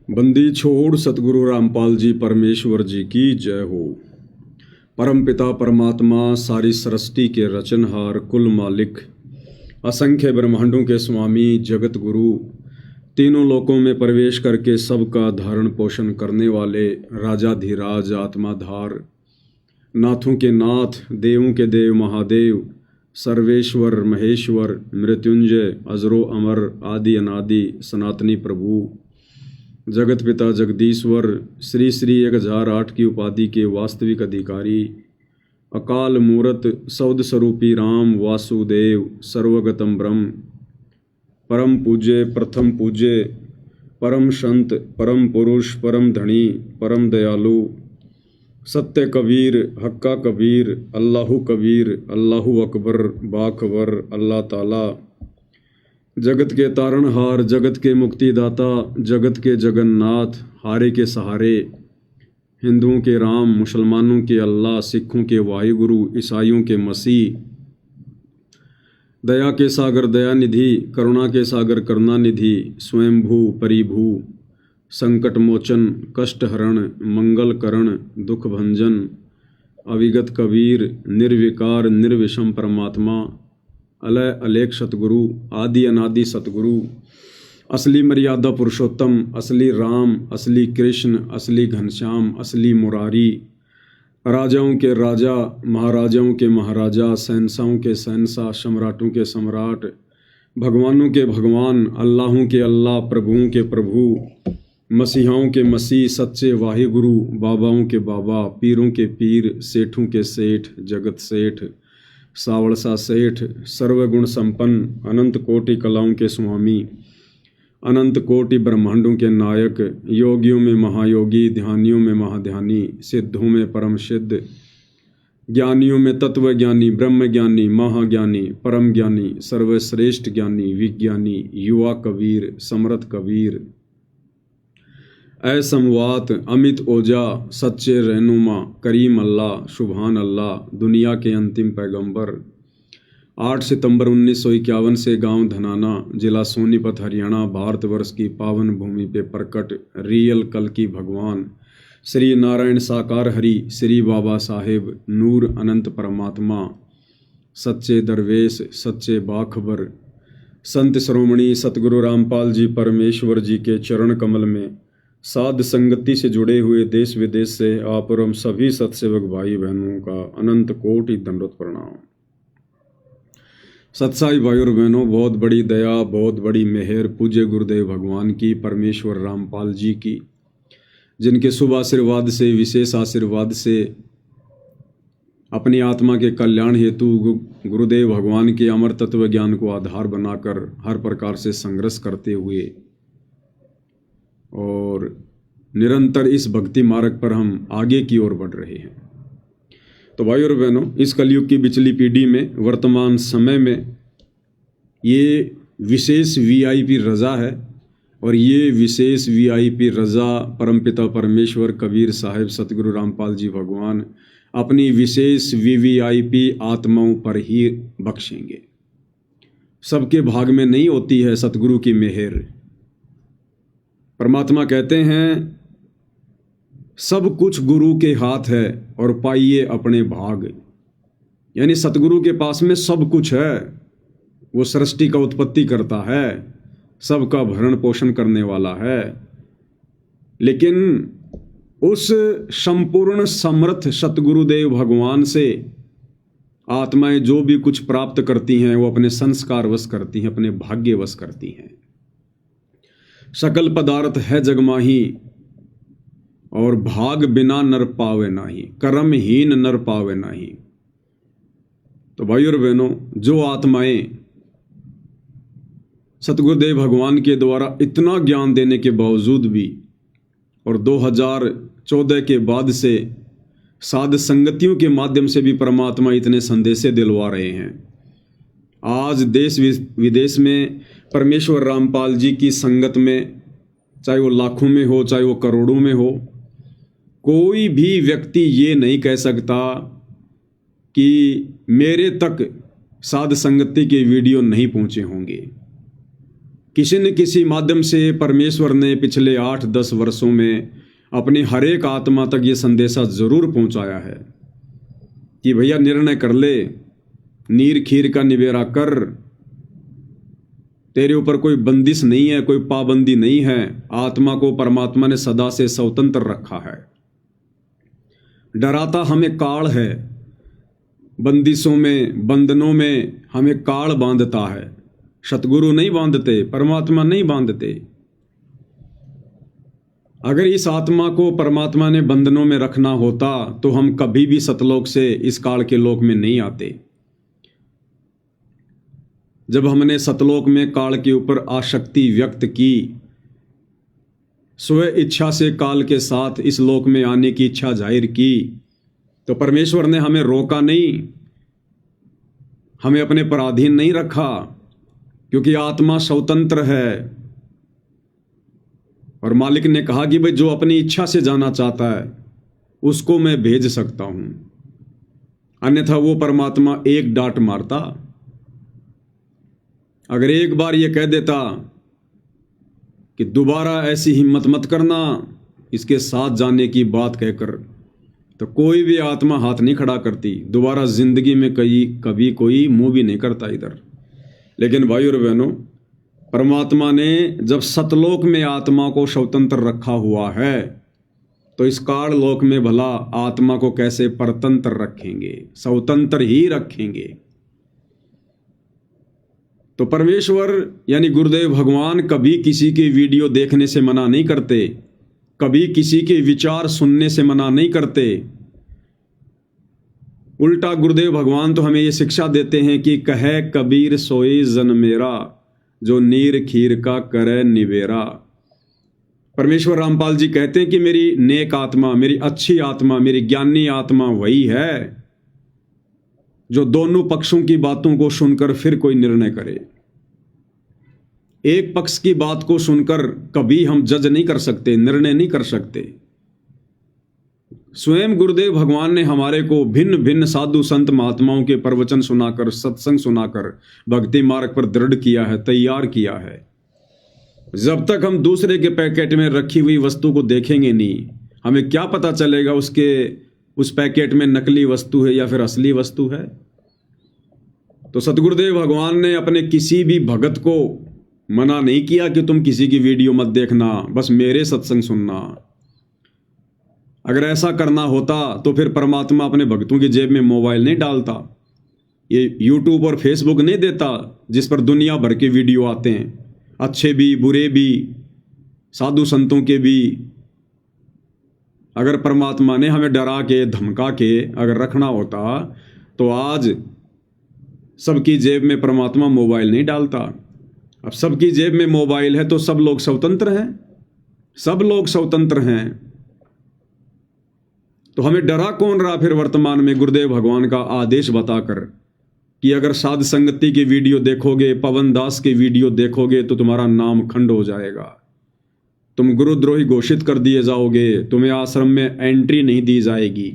बंदी छोड़ सतगुरु रामपाल जी परमेश्वर जी की जय हो। परम पिता परमात्मा सारी सृष्टि के रचनहार कुल मालिक असंख्य ब्रह्मांडों के स्वामी जगत गुरु तीनों लोकों में प्रवेश करके सबका धारण पोषण करने वाले राजाधिराज आत्माधार नाथों के नाथ देवों के देव महादेव सर्वेश्वर महेश्वर मृत्युंजय अजरो अमर आदि अनादि सनातनी प्रभु जगत पिता जगदीश्वर श्री श्री 1008 की उपाधि के वास्तविक अधिकारी अकाल मूरत सौद स्वरूपी राम वासुदेव सर्वगतम ब्रह्म परम पूज्य प्रथम पूज्य परम संत परम पुरुष परम धनी परम दयालु सत्य कबीर हक्का कबीर अल्लाहु कबीर अल्लाहु अकबर बाखबर अल्लाह ताला जगत के तारणहार जगत के मुक्तिदाता जगत के जगन्नाथ हारे के सहारे हिंदुओं के राम मुसलमानों के अल्लाह सिखों के वायुगुरु ईसाइयों के मसीह दया के सागर दयानिधि करुणा के सागर करुणानिधि स्वयंभू परिभू संकट मोचन कष्ट हरण मंगल करण दुख भंजन अविगत कबीर निर्विकार निर्विषम परमात्मा अलय अलेख सतगुरु आदि अनादि सतगुरु असली मर्यादा पुरुषोत्तम असली राम असली कृष्ण असली घनश्याम असली मुरारी राजाओं के राजा महाराजाओं के महाराजा शहंशाहों के शहंशाह सम्राटों के सम्राट भगवानों के भगवान अल्लाहों के अल्लाह प्रभुओं के प्रभु मसीहाओं के मसीह सच्चे वाहिगुरु बाबाओं के बाबा पीरों के पीर सेठों के सेठ जगत सेठ सावड़सा सेठ सर्वगुण संपन्न अनंत कोटि कलाओं के स्वामी अनंत कोटि ब्रह्मांडों के नायक योगियों में महायोगी ध्यानियों में महाध्यानी सिद्धों में परम सिद्ध ज्ञानियों में तत्व ज्ञानी ब्रह्म ज्ञानी महाज्ञानी परम ज्ञानी सर्वश्रेष्ठ ज्ञानी विज्ञानी युवा कबीर समर्थ कबीर असमवात अमित ओजा सच्चे रहनुमा करीम अल्लाह शुभान अल्लाह दुनिया के अंतिम पैगंबर 8 सितंबर 1951 से गांव धनाना जिला सोनीपत हरियाणा भारतवर्ष की पावन भूमि पे प्रकट रियल कल की भगवान श्री नारायण साकार हरि श्री बाबा साहेब नूर अनंत परमात्मा सच्चे दरवेश सच्चे बाखबर संत श्रोमणी सतगुरु रामपाल जी परमेश्वर जी के चरण कमल में साध संगति से जुड़े हुए देश विदेश से आप और हम सभी सत्सेवक भाई बहनों का अनंत कोटि दंडवत प्रणाम। सत्साई भाई और बहनों, बहुत बड़ी दया बहुत बड़ी मेहर पूज्य गुरुदेव भगवान की परमेश्वर रामपाल जी की, जिनके शुभ आशीर्वाद से विशेष आशीर्वाद से अपनी आत्मा के कल्याण हेतु गुरुदेव भगवान के अमर तत्व ज्ञान को आधार बनाकर हर प्रकार से संघर्ष करते हुए और निरंतर इस भक्ति मार्ग पर हम आगे की ओर बढ़ रहे हैं। तो भाई और बहनों, इस कलयुग की बिचली पीढ़ी में वर्तमान समय में ये विशेष वीआईपी रजा है और ये विशेष वीआईपी रजा परमपिता परमेश्वर कबीर साहिब सतगुरु रामपाल जी भगवान अपनी विशेष वीवीआईपी आत्माओं पर ही बख्शेंगे। सबके भाग में नहीं होती है सतगुरु की मेहर। परमात्मा कहते हैं सब कुछ गुरु के हाथ है और पाइए अपने भाग, यानी सतगुरु के पास में सब कुछ है। वो सृष्टि का उत्पत्ति करता है, सबका भरण पोषण करने वाला है, लेकिन उस संपूर्ण समर्थ सतगुरुदेव भगवान से आत्माएं जो भी कुछ प्राप्त करती हैं वो अपने संस्कार वश करती हैं, अपने भाग्य वश करती हैं। सकल पदार्थ है जगमाही और भाग बिना नर पावे नाही, कर्महीन नर पावे नाही। तो भाई और बहनों, जो आत्माएं सतगुरुदेव भगवान के द्वारा इतना ज्ञान देने के बावजूद भी और 2014 के बाद से साध संगतियों के माध्यम से भी परमात्मा इतने संदेशे दिलवा रहे हैं। आज देश विदेश में परमेश्वर रामपाल जी की संगत में, चाहे वो लाखों में हो चाहे वो करोड़ों में हो, कोई भी व्यक्ति ये नहीं कह सकता कि मेरे तक साध संगति के वीडियो नहीं पहुंचे होंगे। किसी न किसी माध्यम से परमेश्वर ने पिछले 8-10 वर्षों में अपनी हर एक आत्मा तक ये संदेशा जरूर पहुंचाया है कि भैया निर्णय कर ले, नीर खीर का निबेरा कर, तेरे ऊपर कोई बंदिश नहीं है, कोई पाबंदी नहीं है। आत्मा को परमात्मा ने सदा से स्वतंत्र रखा है। डराता हमें काल है, बंदिशों में, बंधनों में हमें काल बांधता है। सतगुरु नहीं बांधते, परमात्मा नहीं बांधते। अगर इस आत्मा को परमात्मा ने बंधनों में रखना होता तो हम कभी भी सतलोक से इस काल के लोक में नहीं आते। जब हमने सतलोक में काल के ऊपर आसक्ति व्यक्त की, स्व इच्छा से काल के साथ इस लोक में आने की इच्छा जाहिर की, तो परमेश्वर ने हमें रोका नहीं, हमें अपने पराधीन नहीं रखा, क्योंकि आत्मा स्वतंत्र है। और मालिक ने कहा कि भाई जो अपनी इच्छा से जाना चाहता है उसको मैं भेज सकता हूं, अन्यथा वो परमात्मा एक डांट मारता। अगर एक बार ये कह देता कि दोबारा ऐसी हिम्मत मत करना इसके साथ जाने की बात कहकर, तो कोई भी आत्मा हाथ नहीं खड़ा करती, दोबारा जिंदगी में कभी कोई मुंह भी नहीं करता इधर। लेकिन भाई और बहनों, परमात्मा ने जब सतलोक में आत्मा को स्वतंत्र रखा हुआ है, तो इस काल लोक में भला आत्मा को कैसे परतंत्र रखेंगे, स्वतंत्र ही रखेंगे। तो परमेश्वर यानी गुरुदेव भगवान कभी किसी की वीडियो देखने से मना नहीं करते, कभी किसी के विचार सुनने से मना नहीं करते। उल्टा गुरुदेव भगवान तो हमें ये शिक्षा देते हैं कि कहे कबीर सोई जन मेरा, जो नीर खीर का करे निबेरा। परमेश्वर रामपाल जी कहते हैं कि मेरी नेक आत्मा, मेरी अच्छी आत्मा, मेरी ज्ञानी आत्मा वही है जो दोनों पक्षों की बातों को सुनकर फिर कोई निर्णय करे। एक पक्ष की बात को सुनकर कभी हम जज नहीं कर सकते, निर्णय नहीं कर सकते। स्वयं गुरुदेव भगवान ने हमारे को भिन्न भिन्न साधु संत महात्माओं के प्रवचन सुनाकर, सत्संग सुनाकर भक्ति मार्ग पर दृढ़ किया है, तैयार किया है। जब तक हम दूसरे के पैकेट में रखी हुई वस्तु को देखेंगे नहीं, हमें क्या पता चलेगा उस पैकेट में नकली वस्तु है या फिर असली वस्तु है। तो सतगुरुदेव भगवान ने अपने किसी भी भगत को मना नहीं किया कि तुम किसी की वीडियो मत देखना, बस मेरे सत्संग सुनना। अगर ऐसा करना होता तो फिर परमात्मा अपने भक्तों की जेब में मोबाइल नहीं डालता, ये यूट्यूब और फेसबुक नहीं देता जिस पर दुनिया भर के वीडियो आते हैं, अच्छे भी बुरे भी, साधु संतों के भी। अगर परमात्मा ने हमें डरा के धमका के अगर रखना होता तो आज सबकी जेब में परमात्मा मोबाइल नहीं डालता। अब सबकी जेब में मोबाइल है तो सब लोग स्वतंत्र हैं, सब लोग स्वतंत्र हैं। तो हमें डरा कौन रहा फिर वर्तमान में गुरुदेव भगवान का आदेश बताकर कि अगर साध संगति की वीडियो देखोगे, पवन दास की वीडियो देखोगे तो तुम्हारा नाम खंड हो जाएगा, तुम गुरुद्रोही घोषित कर दिए जाओगे, तुम्हें आश्रम में एंट्री नहीं दी जाएगी।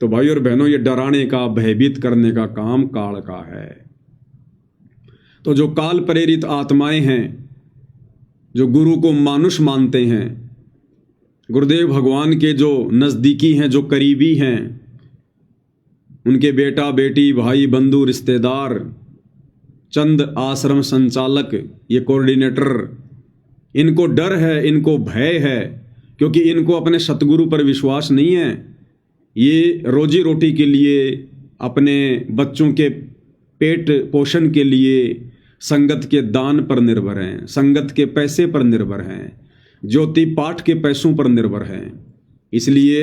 तो भाई और बहनों, ये डराने का, भयभीत करने का काम काल का है। तो जो काल प्रेरित आत्माएं हैं, जो गुरु को मानुष मानते हैं, गुरुदेव भगवान के जो नज़दीकी हैं, जो करीबी हैं, उनके बेटा बेटी, भाई बंधु, रिश्तेदार, चंद आश्रम संचालक, ये कोऑर्डिनेटर, इनको डर है, इनको भय है, क्योंकि इनको अपने सतगुरु पर विश्वास नहीं है। ये रोजी रोटी के लिए, अपने बच्चों के पेट पोषण के लिए संगत के दान पर निर्भर हैं, संगत के पैसे पर निर्भर हैं, ज्योति पाठ के पैसों पर निर्भर हैं। इसलिए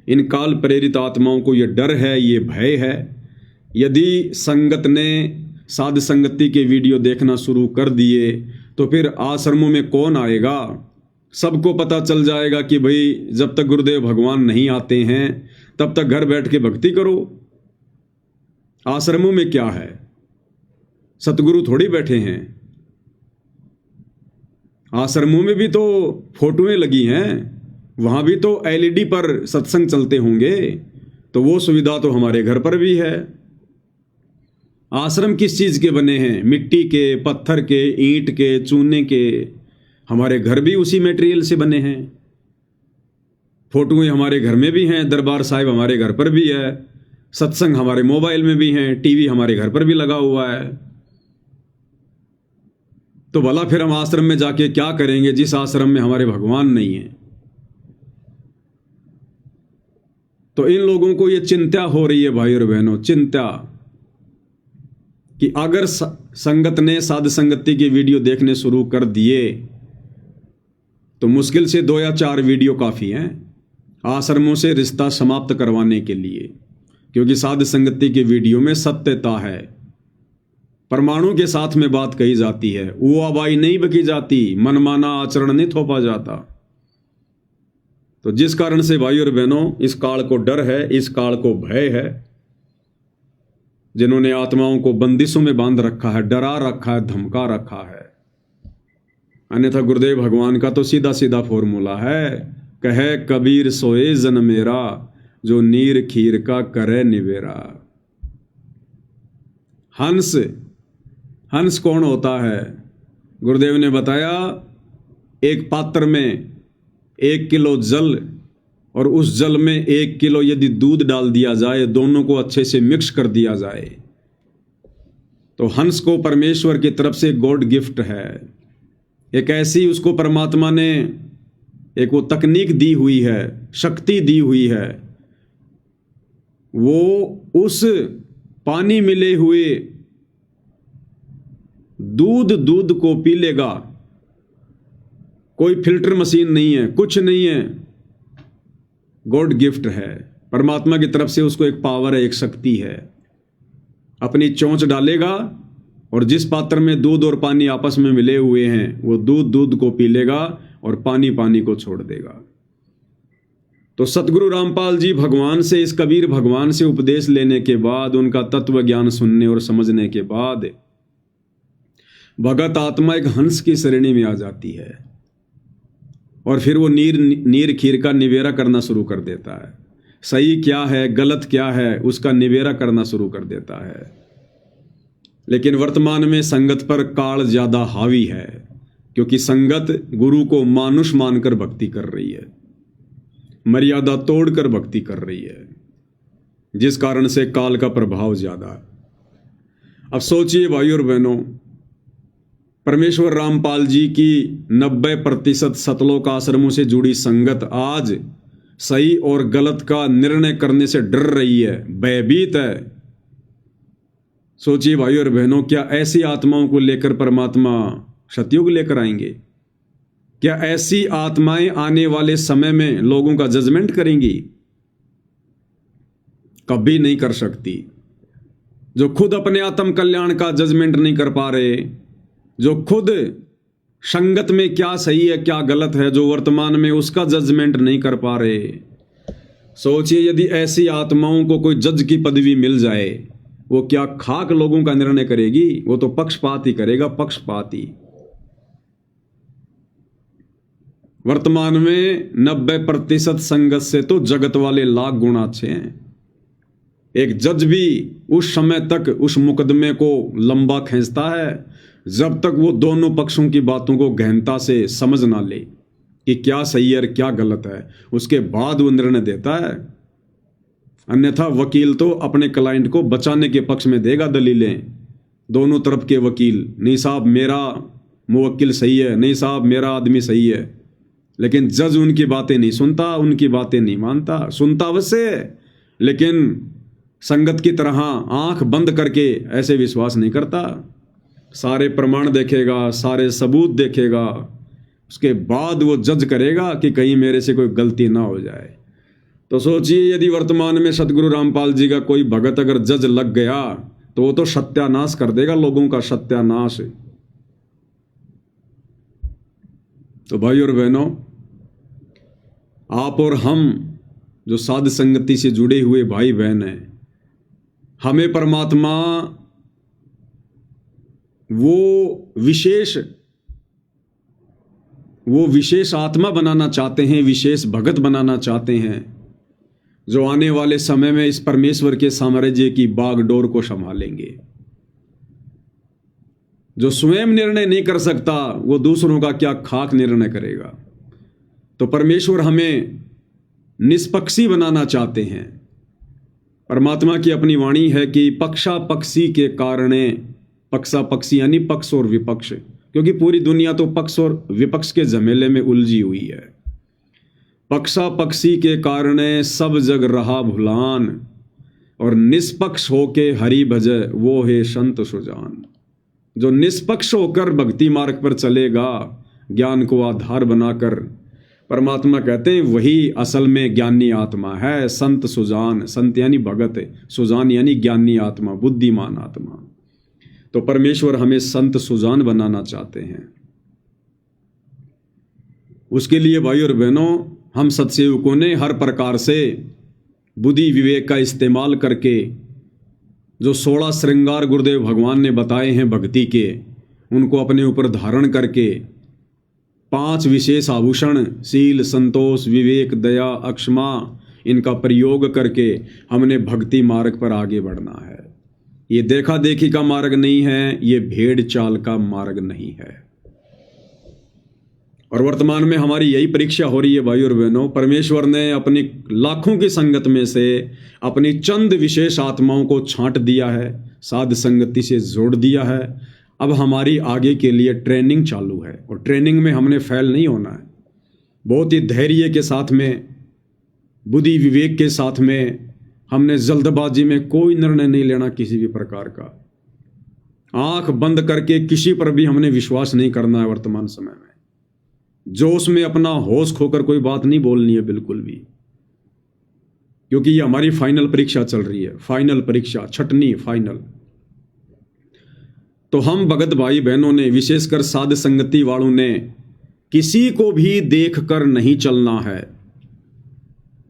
इन काल प्रेरित आत्माओं को ये डर है, ये भय है। यदि संगत ने साध संगति के वीडियो देखना शुरू कर दिए तो फिर आश्रमों में कौन आएगा? सबको पता चल जाएगा कि भाई जब तक गुरुदेव भगवान नहीं आते हैं तब तक घर बैठ के भक्ति करो। आश्रमों में क्या है, सतगुरु थोड़ी बैठे हैं। आश्रमों में भी तो फोटोएं लगी हैं, वहां भी तो एलईडी पर सत्संग चलते होंगे, तो वो सुविधा तो हमारे घर पर भी है। आश्रम किस चीज़ के बने हैं? मिट्टी के, पत्थर के, ईंट के, चूने के। हमारे घर भी उसी मटेरियल से बने हैं। फोटोएं हमारे घर में भी हैं, दरबार साहिब हमारे घर पर भी है, सत्संग हमारे मोबाइल में भी हैं, टीवी हमारे घर पर भी लगा हुआ है। तो भला फिर हम आश्रम में जाके क्या करेंगे जिस आश्रम में हमारे भगवान नहीं है? तो इन लोगों को ये चिंता हो रही है भाई और बहनों, चिंता कि अगर संगत ने साध संगति की वीडियो देखने शुरू कर दिए तो मुश्किल से 2 या 4 वीडियो काफ़ी हैं आश्रमों से रिश्ता समाप्त करवाने के लिए, क्योंकि साध संगति की वीडियो में सत्यता है, परमाणु के साथ में बात कही जाती है, वो आबाई नहीं बकी जाती, मनमाना आचरण नहीं थोपा जाता। तो जिस कारण से भाई और बहनों इस काल को डर है, इस काल को भय है, जिन्होंने आत्माओं को बंदिशों में बांध रखा है, डरा रखा है, धमका रखा है। अन्यथा गुरुदेव भगवान का तो सीधा सीधा फॉर्मूला है, कहे कबीर सोए जन मेरा, जो नीर खीर का करे निवेरा। हंस, हंस कौन होता है? गुरुदेव ने बताया, एक पात्र में 1 किलो जल और उस जल में 1 किलो यदि दूध डाल दिया जाए, दोनों को अच्छे से मिक्स कर दिया जाए, तो हंस को परमेश्वर की तरफ से गॉड गिफ्ट है। एक ऐसी उसको परमात्मा ने एक वो तकनीक दी हुई है, शक्ति दी हुई है, वो उस पानी मिले हुए दूध को पी लेगा। कोई फिल्टर मशीन नहीं है, कुछ नहीं है, गॉड गिफ्ट है, परमात्मा की तरफ से उसको एक पावर है, एक शक्ति है। अपनी चोंच डालेगा और जिस पात्र में दूध और पानी आपस में मिले हुए हैं, वो दूध को पी लेगा और पानी को छोड़ देगा। तो सतगुरु रामपाल जी भगवान से, इस कबीर भगवान से उपदेश लेने के बाद, उनका तत्व ज्ञान सुनने और समझने के बाद, भगत आत्मा एक हंस की श्रेणी में आ जाती है और फिर वो नीर खीर का निवेरा करना शुरू कर देता है। सही क्या है, गलत क्या है, उसका निवेरा करना शुरू कर देता है। लेकिन वर्तमान में संगत पर काल ज्यादा हावी है, क्योंकि संगत गुरु को मानुष मानकर भक्ति कर रही है, मर्यादा तोड़कर भक्ति कर रही है, जिस कारण से काल का प्रभाव ज्यादा। अब सोचिए भाई और बहनों, परमेश्वर रामपाल जी की 90% सतलोक आश्रमों से जुड़ी संगत आज सही और गलत का निर्णय करने से डर रही है, भयभीत है। सोचिए भाई और बहनों, क्या ऐसी आत्माओं को लेकर परमात्मा सतयुग लेकर आएंगे? क्या ऐसी आत्माएं आने वाले समय में लोगों का जजमेंट करेंगी? कभी नहीं कर सकती। जो खुद अपने आत्म कल्याण का जजमेंट नहीं कर पा रहे, जो खुद संगत में क्या सही है क्या गलत है, जो वर्तमान में उसका जजमेंट नहीं कर पा रहे, सोचिए यदि ऐसी आत्माओं को कोई जज की पदवी मिल जाए, वो क्या खाक लोगों का निर्णय करेगी? वो तो पक्षपात ही करेगा, पक्षपात ही। वर्तमान में 90% संगत से तो जगत वाले लाख गुना अच्छे हैं। एक जज भी उस समय तक उस मुकदमे को लंबा खींचता है जब तक वो दोनों पक्षों की बातों को गहनता से समझ ना ले कि क्या सही है और क्या गलत है, उसके बाद वो निर्णय देता है। अन्यथा वकील तो अपने क्लाइंट को बचाने के पक्ष में देगा दलीलें, दोनों तरफ के वकील, नहीं साहब मेरा मुवक्किल सही है, नहीं साहब मेरा आदमी सही है। लेकिन जज उनकी बातें नहीं सुनता, उनकी बातें नहीं मानता, सुनता अवश्य, लेकिन संगत की तरह आंख बंद करके ऐसे विश्वास नहीं करता। सारे प्रमाण देखेगा, सारे सबूत देखेगा, उसके बाद वो जज करेगा कि कहीं मेरे से कोई गलती ना हो जाए। तो सोचिए यदि वर्तमान में सतगुरु रामपाल जी का कोई भगत अगर जज लग गया तो वो तो सत्यानाश कर देगा, लोगों का सत्यानाश। तो भाई और बहनों, आप और हम जो साध संगति से जुड़े हुए भाई बहन हैं, हमें परमात्मा वो विशेष आत्मा बनाना चाहते हैं, विशेष भगत बनाना चाहते हैं, जो आने वाले समय में इस परमेश्वर के साम्राज्य की बागडोर को संभालेंगे। जो स्वयं निर्णय नहीं कर सकता वो दूसरों का क्या खाक निर्णय करेगा। तो परमेश्वर हमें निष्पक्षी बनाना चाहते हैं। परमात्मा की अपनी वाणी है कि पक्षा पक्षी के कारण, पक्षा पक्षी यानी पक्ष और विपक्ष, क्योंकि पूरी दुनिया तो पक्ष और विपक्ष के झमेले में उलझी हुई है। पक्षा पक्षी के कारण सब जग रहा भुलान, और निष्पक्ष होके हरि भजय वो है संत सुजान। जो निष्पक्ष होकर भक्ति मार्ग पर चलेगा, ज्ञान को आधार बनाकर, परमात्मा कहते हैं वही असल में ज्ञानी आत्मा है। संत सुजान, संत यानी भगत, सुजान यानी ज्ञानी आत्मा, बुद्धिमान आत्मा। तो परमेश्वर हमें संत सुजान बनाना चाहते हैं। उसके लिए भाई और बहनों, हम सत्सेवकों ने हर प्रकार से बुद्धि विवेक का इस्तेमाल करके जो 16 श्रृंगार गुरुदेव भगवान ने बताए हैं भक्ति के, उनको अपने ऊपर धारण करके 5 विशेष आभूषण शील, संतोष, विवेक, दया, अक्षमा, इनका प्रयोग करके हमने भक्ति मार्ग पर आगे बढ़ना है। ये देखा देखी का मार्ग नहीं है, ये भेड़ चाल का मार्ग नहीं है। और वर्तमान में हमारी यही परीक्षा हो रही है भाई और बहनों। परमेश्वर ने अपनी लाखों की संगत में से अपनी चंद विशेष आत्माओं को छांट दिया है, साध संगति से जोड़ दिया है। अब हमारी आगे के लिए ट्रेनिंग चालू है, और ट्रेनिंग में हमने फेल नहीं होना है। बहुत ही धैर्य के साथ में, बुद्धि विवेक के साथ में, हमने जल्दबाजी में कोई निर्णय नहीं लेना किसी भी प्रकार का। आंख बंद करके किसी पर भी हमने विश्वास नहीं करना है वर्तमान समय में। जोश में अपना होश खोकर कोई बात नहीं बोलनी है बिल्कुल भी, क्योंकि ये हमारी फाइनल परीक्षा चल रही है। फाइनल परीक्षा, छठनी फाइनल। तो हम भगत भाई बहनों ने, विशेषकर साध संगति वालों ने, किसी को भी देखकर नहीं चलना है।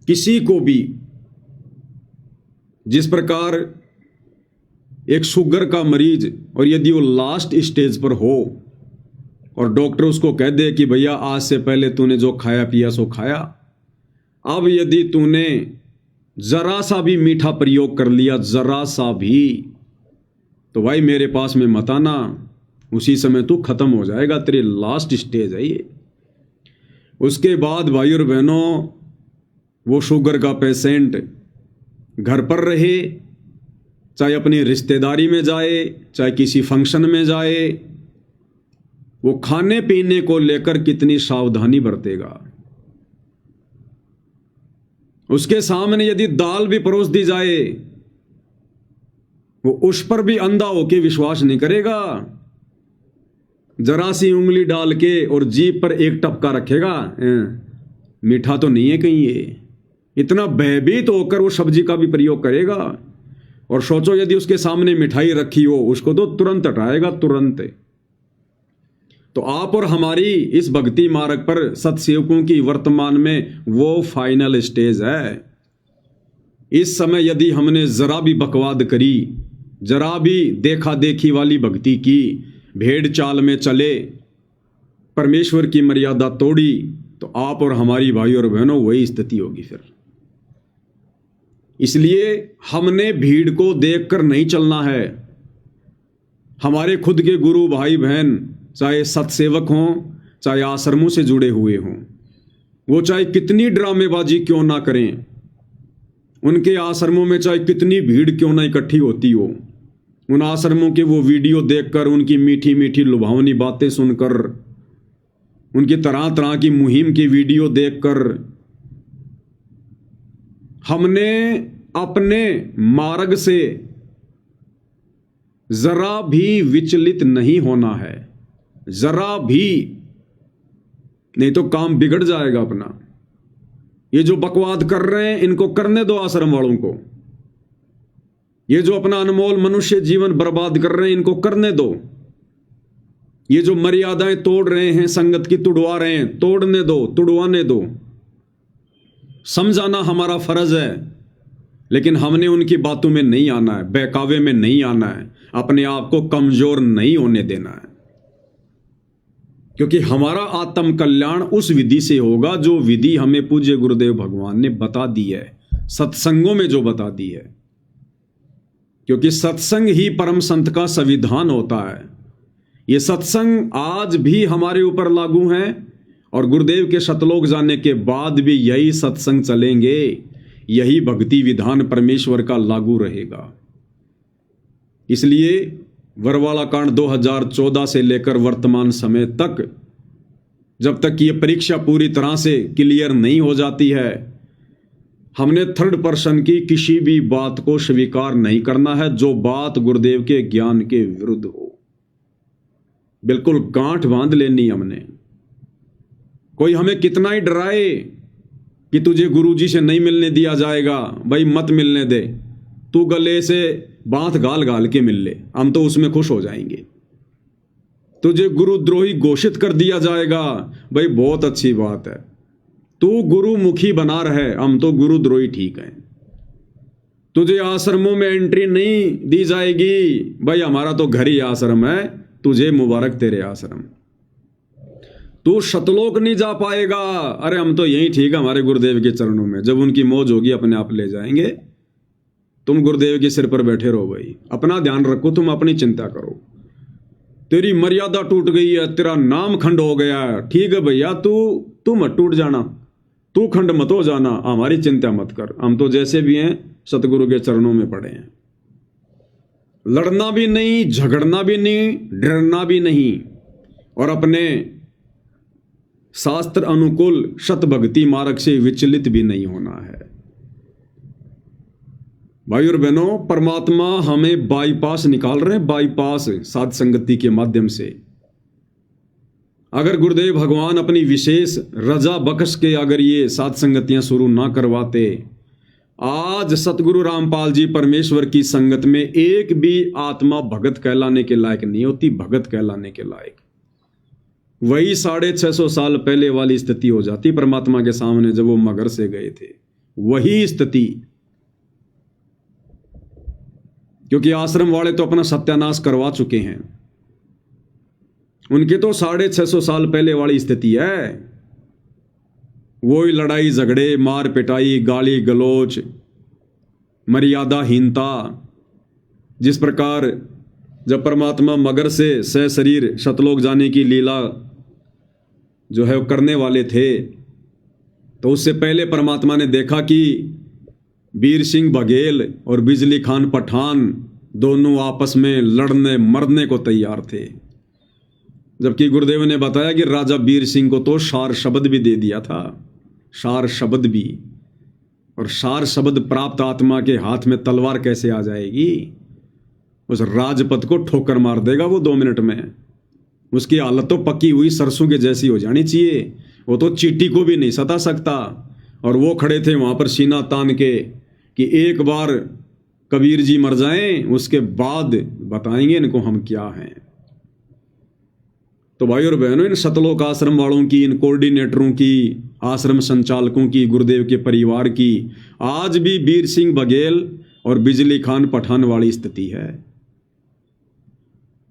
किसी को भी। जिस प्रकार एक शुगर का मरीज, और यदि वो लास्ट स्टेज पर हो और डॉक्टर उसको कह दे कि भैया आज से पहले तूने जो खाया पिया सो खाया, अब यदि तूने जरा सा भी मीठा प्रयोग कर लिया, जरा सा भी, तो भाई मेरे पास में मत आना, उसी समय तू खत्म हो जाएगा, तेरी लास्ट स्टेज है ये। उसके बाद भाई और बहनों, वो शुगर का पेशेंट घर पर रहे, चाहे अपनी रिश्तेदारी में जाए, चाहे किसी फंक्शन में जाए, वो खाने पीने को लेकर कितनी सावधानी बरतेगा। उसके सामने यदि दाल भी परोस दी जाए, वो उस पर भी अंधा होके विश्वास नहीं करेगा। जरा सी उंगली डाल के और जीभ पर एक टपका रखेगा, मीठा तो नहीं है कहीं ये। इतना भयभीत होकर वो सब्जी का भी प्रयोग करेगा। और सोचो यदि उसके सामने मिठाई रखी हो, उसको तो तुरंत हटाएगा, तुरंत। तो आप और हमारी इस भक्ति मार्ग पर सत्सेवकों की वर्तमान में वो फाइनल स्टेज है। इस समय यदि हमने जरा भी बकवाद करी, जरा भी देखा देखी वाली भक्ति की, भेड़ चाल में चले, परमेश्वर की मर्यादा तोड़ी, तो आप और हमारी भाई और बहनों वही स्थिति होगी फिर। इसलिए हमने भीड़ को देखकर नहीं चलना है। हमारे खुद के गुरु भाई बहन, चाहे सत्सेवक हों, चाहे आश्रमों से जुड़े हुए हों, वो चाहे कितनी ड्रामेबाजी क्यों ना करें, उनके आश्रमों में चाहे कितनी भीड़ क्यों ना इकट्ठी होती हो, उन आश्रमों के वो वीडियो देखकर, उनकी मीठी मीठी लुभावनी बातें सुनकर, उनकी तरह तरह की मुहिम की वीडियो देखकर, हमने अपने मार्ग से जरा भी विचलित नहीं होना है, जरा भी, नहीं तो काम बिगड़ जाएगा अपना। ये जो बकवाद कर रहे हैं इनको करने दो आश्रम वालों को। ये जो अपना अनमोल मनुष्य जीवन बर्बाद कर रहे हैं इनको करने दो। ये जो मर्यादाएं तोड़ रहे हैं, संगत की तुड़वा रहे हैं, तोड़ने दो, तुड़वाने दो। समझाना हमारा फर्ज है, लेकिन हमने उनकी बातों में नहीं आना है, बहकावे में नहीं आना है, अपने आप को कमजोर नहीं होने देना है। क्योंकि हमारा आत्म कल्याण उस विधि से होगा जो विधि हमें पूज्य गुरुदेव भगवान ने बता दी है, सत्संगों में जो बता दी है। क्योंकि सत्संग ही परम संत का संविधान होता है। ये सत्संग आज भी हमारे ऊपर लागू हैं और गुरुदेव के शतलोक जाने के बाद भी यही सत्संग चलेंगे, यही भक्ति विधान परमेश्वर का लागू रहेगा। इसलिए वरवाला कांड 2014 से लेकर वर्तमान समय तक, जब तक ये परीक्षा पूरी तरह से क्लियर नहीं हो जाती है, हमने थर्ड पर्सन की किसी भी बात को स्वीकार नहीं करना है जो बात गुरुदेव के ज्ञान के विरुद्ध हो। बिल्कुल गांठ बांध लेनी हमने। कोई हमें कितना ही डराए कि तुझे गुरुजी से नहीं मिलने दिया जाएगा, भाई मत मिलने दे, तू गले से बांध गाल गाल के मिल ले, हम तो उसमें खुश हो जाएंगे। तुझे गुरुद्रोही घोषित कर दिया जाएगा, भाई बहुत अच्छी बात है, तू गुरुमुखी बना रहे, हम तो गुरुद्रोही ठीक हैं। तुझे आश्रमों में एंट्री नहीं दी जाएगी, भाई हमारा तो घर ही आश्रम है, तुझे मुबारक तेरे आश्रम। तू शतलोक नहीं जा पाएगा, अरे हम तो यही ठीक है हमारे गुरुदेव के चरणों में, जब उनकी मौज होगी अपने आप ले जाएंगे। तुम गुरुदेव के सिर पर बैठे रहो भाई, अपना ध्यान रखो, तुम अपनी चिंता करो। तेरी मर्यादा टूट गई है, तेरा नाम खंड हो गया है, ठीक है भैया, तू मत टूट जाना, तू खंड मत हो जाना, हमारी चिंता मत कर, हम तो जैसे भी हैं सतगुरु के चरणों में पड़े हैं। लड़ना भी नहीं, झगड़ना भी नहीं, डरना भी नहीं, और अपने शास्त्र अनुकूल शत भक्ति मार्ग से विचलित भी नहीं होना है। भाई और बहनों, परमात्मा हमें बाईपास निकाल रहे हैं, बाईपास साध संगति के माध्यम से। अगर गुरुदेव भगवान अपनी विशेष रजा बख्श के अगर ये साध संगतियां शुरू ना करवाते, आज सतगुरु रामपाल जी परमेश्वर की संगत में एक भी आत्मा भगत कहलाने के लायक नहीं होती, भगत कहलाने के लायक। वही 650 साल पहले वाली स्थिति हो जाती परमात्मा के सामने जब वो मगर से गए थे, वही स्थिति। क्योंकि आश्रम वाले तो अपना सत्यानाश करवा चुके हैं, उनके तो 650 साल पहले वाली स्थिति है। वही लड़ाई झगड़े, मार पिटाई, गाली गलोच, मर्यादाहीनता। जिस प्रकार जब परमात्मा मगर से सशरीर शतलोक जाने की लीला जो है वो करने वाले थे, तो उससे पहले परमात्मा ने देखा कि वीर सिंह बघेल और बिजली खान पठान दोनों आपस में लड़ने मरने को तैयार थे, जबकि गुरुदेव ने बताया कि राजा वीर सिंह को तो शार शब्द भी दे दिया था, शार शब्द भी। और शार शब्द प्राप्त आत्मा के हाथ में तलवार कैसे आ जाएगी? उस राजपथ को ठोकर मार देगा वो 2 मिनट में। उसकी हालत तो पकी हुई सरसों के जैसी हो जानी चाहिए, वो तो चींटी को भी नहीं सता सकता। और वो खड़े थे वहां पर सीना तान के कि एक बार कबीर जी मर जाएं, उसके बाद बताएंगे इनको हम क्या हैं। तो भाई और बहनों, इन सतलोक आश्रम वालों की, इन कोऑर्डिनेटरों की, आश्रम संचालकों की, गुरुदेव के परिवार की आज भी वीर सिंह बघेल और बिजली खान पठान वाली स्थिति है।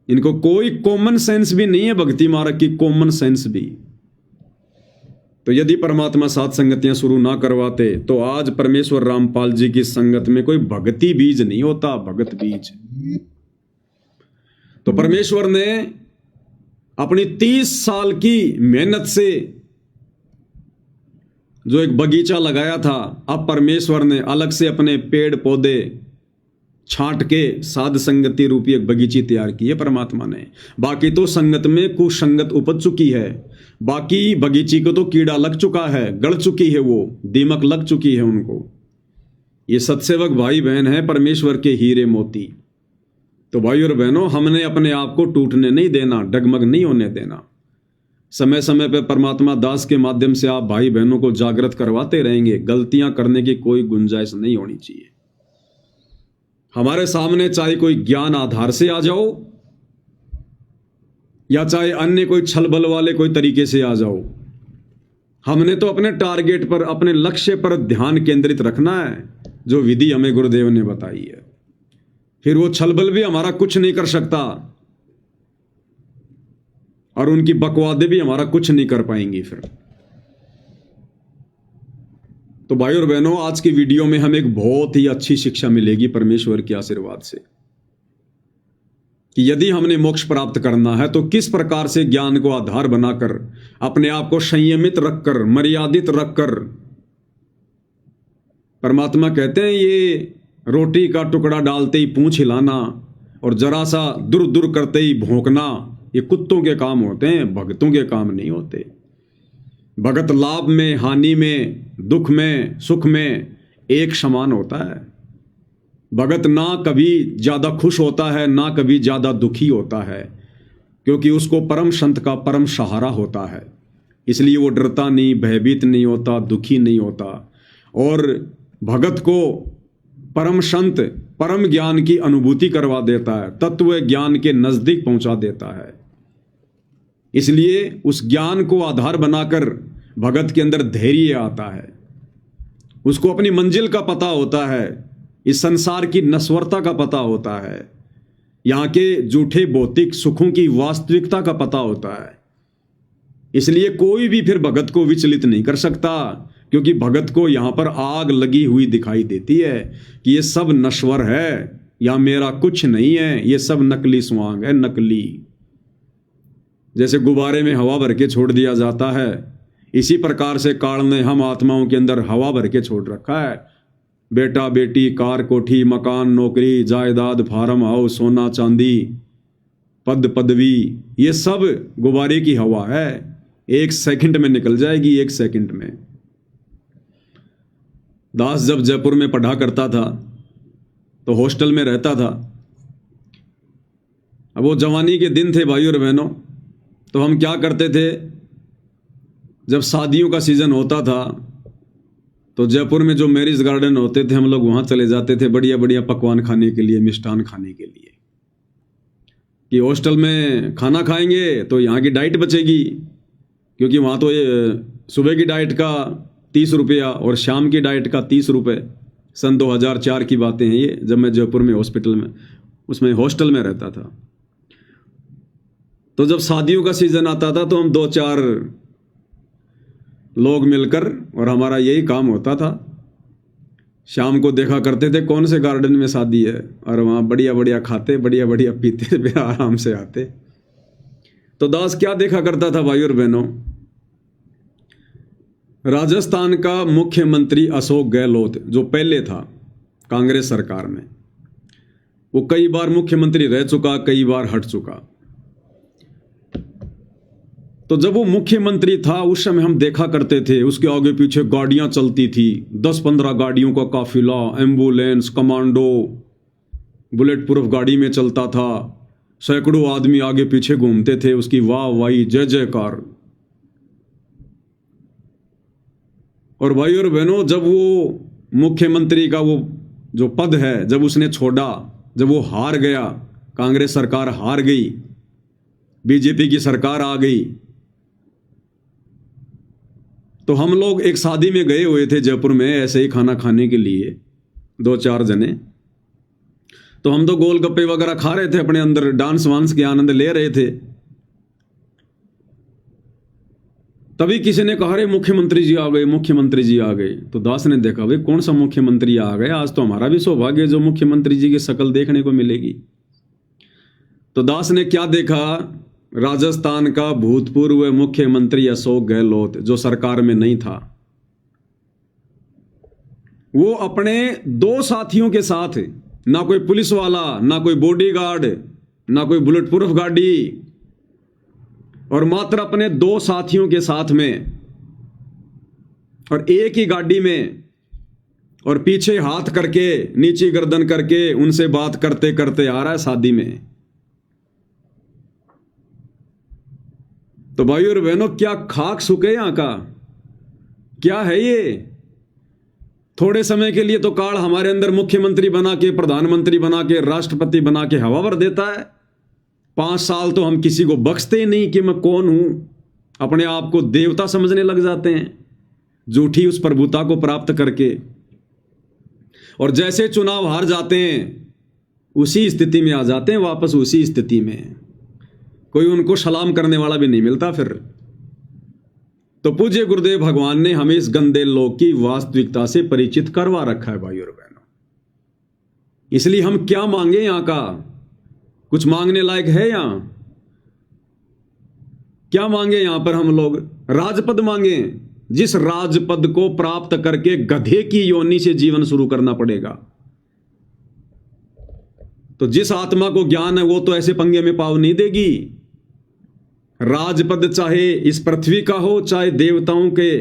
इनको कोई कॉमन सेंस भी नहीं है, भक्ति मार्ग की कॉमन सेंस भी। तो यदि परमात्मा साथ संगतियां शुरू ना करवाते तो आज परमेश्वर रामपाल जी की संगत में कोई भक्ति बीज नहीं होता, भगत बीज। तो परमेश्वर ने अपनी 30 साल की मेहनत से जो एक बगीचा लगाया था, अब परमेश्वर ने अलग से अपने पेड़ पौधे छांट के साध संगति रूपी एक बगीची तैयार की है परमात्मा ने। बाकी तो संगत में कुसंगत उपज चुकी है, बाकी बगीची को तो कीड़ा लग चुका है, गड़ चुकी है, वो दीमक लग चुकी है उनको। ये सत्सेवक भाई बहन है परमेश्वर के हीरे मोती। तो भाई और बहनों, हमने अपने आप को टूटने नहीं देना, डगमग नहीं होने देना। समय समय पर परमात्मा दास के माध्यम से आप भाई बहनों को जागृत करवाते रहेंगे। गलतियां करने की कोई गुंजाइश नहीं होनी चाहिए। हमारे सामने चाहे कोई ज्ञान आधार से आ जाओ या चाहे अन्य कोई छल बल वाले कोई तरीके से आ जाओ, हमने तो अपने टारगेट पर, अपने लक्ष्य पर ध्यान केंद्रित रखना है, जो विधि हमें गुरुदेव ने बताई है। फिर वो छल बल भी हमारा कुछ नहीं कर सकता और उनकी बकवादे भी हमारा कुछ नहीं कर पाएंगी फिर। तो भाई और बहनों, आज की वीडियो में हमें एक बहुत ही अच्छी शिक्षा मिलेगी परमेश्वर के आशीर्वाद से। कि यदि हमने मोक्ष प्राप्त करना है तो किस प्रकार से ज्ञान को आधार बनाकर अपने आप को संयमित रखकर, मर्यादित रखकर। परमात्मा कहते हैं ये रोटी का टुकड़ा डालते ही पूंछ हिलाना और जरा सा दूर दूर करते ही भौंकना, ये कुत्तों के काम होते हैं, भगतों के काम नहीं होते। भगत लाभ में, हानि में, दुख में, सुख में एक समान होता है। भगत ना कभी ज़्यादा खुश होता है, ना कभी ज़्यादा दुखी होता है, क्योंकि उसको परम संत का परम सहारा होता है। इसलिए वो डरता नहीं, भयभीत नहीं होता, दुखी नहीं होता। और भगत को परम संत परम ज्ञान की अनुभूति करवा देता है, तत्व ज्ञान के नज़दीक पहुंचा देता है। इसलिए उस ज्ञान को आधार बनाकर भगत के अंदर धैर्य आता है, उसको अपनी मंजिल का पता होता है, इस संसार की नश्वरता का पता होता है, यहाँ के झूठे भौतिक सुखों की वास्तविकता का पता होता है। इसलिए कोई भी फिर भगत को विचलित नहीं कर सकता, क्योंकि भगत को यहाँ पर आग लगी हुई दिखाई देती है कि ये सब नश्वर है, या मेरा कुछ नहीं है, ये सब नकली स्वांग है, नकली। जैसे गुब्बारे में हवा भर के छोड़ दिया जाता है, इसी प्रकार से काल ने हम आत्माओं के अंदर हवा भर के छोड़ रखा है। बेटा बेटी, कार कोठी, मकान, नौकरी, जायदाद, फार्म हाउस, सोना चांदी, पद पदवी, ये सब गुब्बारे की हवा है, एक सेकंड में निकल जाएगी, एक सेकंड में। दास जब जयपुर में पढ़ा करता था तो हॉस्टल में रहता था। अब वो जवानी के दिन थे भाइयों और बहनों। तो हम क्या करते थे, जब शादियों का सीज़न होता था तो जयपुर में जो मैरिज गार्डन होते थे, हम लोग वहाँ चले जाते थे बढ़िया बढ़िया पकवान खाने के लिए, मिष्ठान खाने के लिए, कि हॉस्टल में खाना खाएंगे तो यहाँ की डाइट बचेगी, क्योंकि वहाँ तो ये सुबह की डाइट का 30 रुपया और शाम की डाइट का 30 रुपये। सन 2004 की बातें हैं ये, जब मैं जयपुर में हॉस्पिटल में उसमें हॉस्टल में रहता था। तो जब शादियों का सीज़न आता था तो हम 2-4 लोग मिलकर, और हमारा यही काम होता था, शाम को देखा करते थे कौन से गार्डन में शादी है, और वहाँ बढ़िया बढ़िया खाते, बढ़िया बढ़िया पीते, फिर आराम से आते। तो दास क्या देखा करता था भाइयों और बहनों, राजस्थान का मुख्यमंत्री अशोक गहलोत जो पहले था कांग्रेस सरकार में, वो कई बार मुख्यमंत्री रह चुका, कई बार हट चुका। तो जब वो मुख्यमंत्री था उस समय हम देखा करते थे उसके आगे पीछे गाड़ियां चलती थी, 10-15 गाड़ियों का काफिला, एम्बुलेंस, कमांडो, बुलेट प्रूफ गाड़ी में चलता था, सैकड़ों आदमी आगे पीछे घूमते थे, उसकी वाह वाही, जय जयकार। और भाई और बहनों, जब वो मुख्यमंत्री का वो जो पद है जब उसने छोड़ा, जब वो हार गया, कांग्रेस सरकार हार गई, बीजेपी की सरकार आ गई, तो हम लोग एक शादी में गए हुए थे जयपुर में ऐसे ही खाना खाने के लिए, 2-4 जने। तो हम तो गोलगप्पे वगैरह खा रहे थे, अपने अंदर डांस वांस के आनंद ले रहे थे। तभी किसी ने कहा, अरे मुख्यमंत्री जी आ गए, मुख्यमंत्री जी आ गए। तो दास ने देखा, भाई कौन सा मुख्यमंत्री आ गया, आज तो हमारा भी सौभाग्य जो मुख्यमंत्री जी की शक्ल देखने को मिलेगी। तो दास ने क्या देखा, राजस्थान का भूतपूर्व मुख्यमंत्री अशोक गहलोत जो सरकार में नहीं था, वो अपने 2 साथियों के साथ, ना कोई पुलिस वाला, ना कोई बॉडीगार्ड, ना कोई बुलेट प्रूफ गाड़ी, और मात्र अपने 2 साथियों के साथ में और एक ही गाड़ी में, और पीछे हाथ करके, नीचे गर्दन करके उनसे बात करते करते आ रहा है शादी में। तो भाई और बहनों, क्या खाक सुखे यहां का, क्या है ये। थोड़े समय के लिए तो काल हमारे अंदर मुख्यमंत्री बना के, प्रधानमंत्री बना के, राष्ट्रपति बना के हवा भर देता है। 5 साल तो हम किसी को बख्शते ही नहीं कि मैं कौन हूं, अपने आप को देवता समझने लग जाते हैं, झूठी उस प्रभुता को प्राप्त करके। और जैसे चुनाव हार जाते हैं उसी स्थिति में आ जाते हैं, वापस उसी स्थिति में, कोई उनको सलाम करने वाला भी नहीं मिलता फिर। तो पूज्य गुरुदेव भगवान ने हमें इस गंदे लोक की वास्तविकता से परिचित करवा रखा है भाई और बहनों। इसलिए हम क्या मांगे यहां का, कुछ मांगने लायक है यहां? क्या मांगे यहां पर हम लोग? राजपद मांगे। जिस राजपद को प्राप्त करके गधे की योनि से जीवन शुरू करना पड़ेगा। तो जिस आत्मा को ज्ञान है वो तो ऐसे पंगे में पाव नहीं देगी। राजपद चाहे इस पृथ्वी का हो, चाहे देवताओं के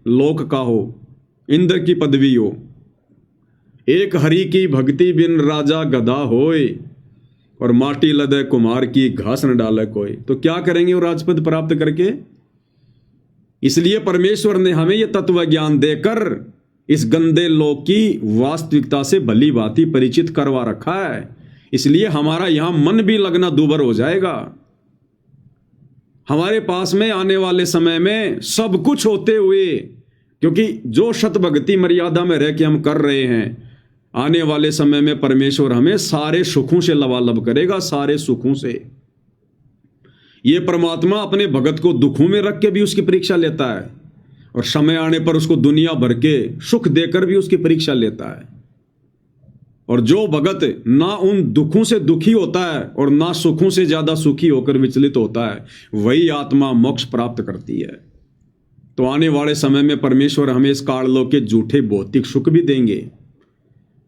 लोक का हो, इंद्र की पदवी हो। एक हरि की भक्ति बिन राजा गधा होए, और माटी लदे कुमार की घास न डाले कोई। तो क्या करेंगे वो राजपद प्राप्त करके? इसलिए परमेश्वर ने हमें यह तत्व ज्ञान देकर इस गंदे लोक की वास्तविकता से भली भांति परिचित करवा रखा है। इसलिए हमारा यहां मन भी लगना दूभर हो जाएगा। हमारे पास में आने वाले समय में सब कुछ होते हुए, क्योंकि जो शत भक्ति मर्यादा में रह के हम कर रहे हैं, आने वाले समय में परमेश्वर हमें सारे सुखों से लबालब करेगा, सारे सुखों से। ये परमात्मा अपने भगत को दुखों में रख के भी उसकी परीक्षा लेता है, और समय आने पर उसको दुनिया भर के सुख देकर भी उसकी परीक्षा लेता है। और जो भगत ना उन दुखों से दुखी होता है और ना सुखों से ज्यादा सुखी होकर विचलित होता है, वही आत्मा मोक्ष प्राप्त करती है। तो आने वाले समय में परमेश्वर हमें इस काललोक के झूठे भौतिक सुख भी देंगे,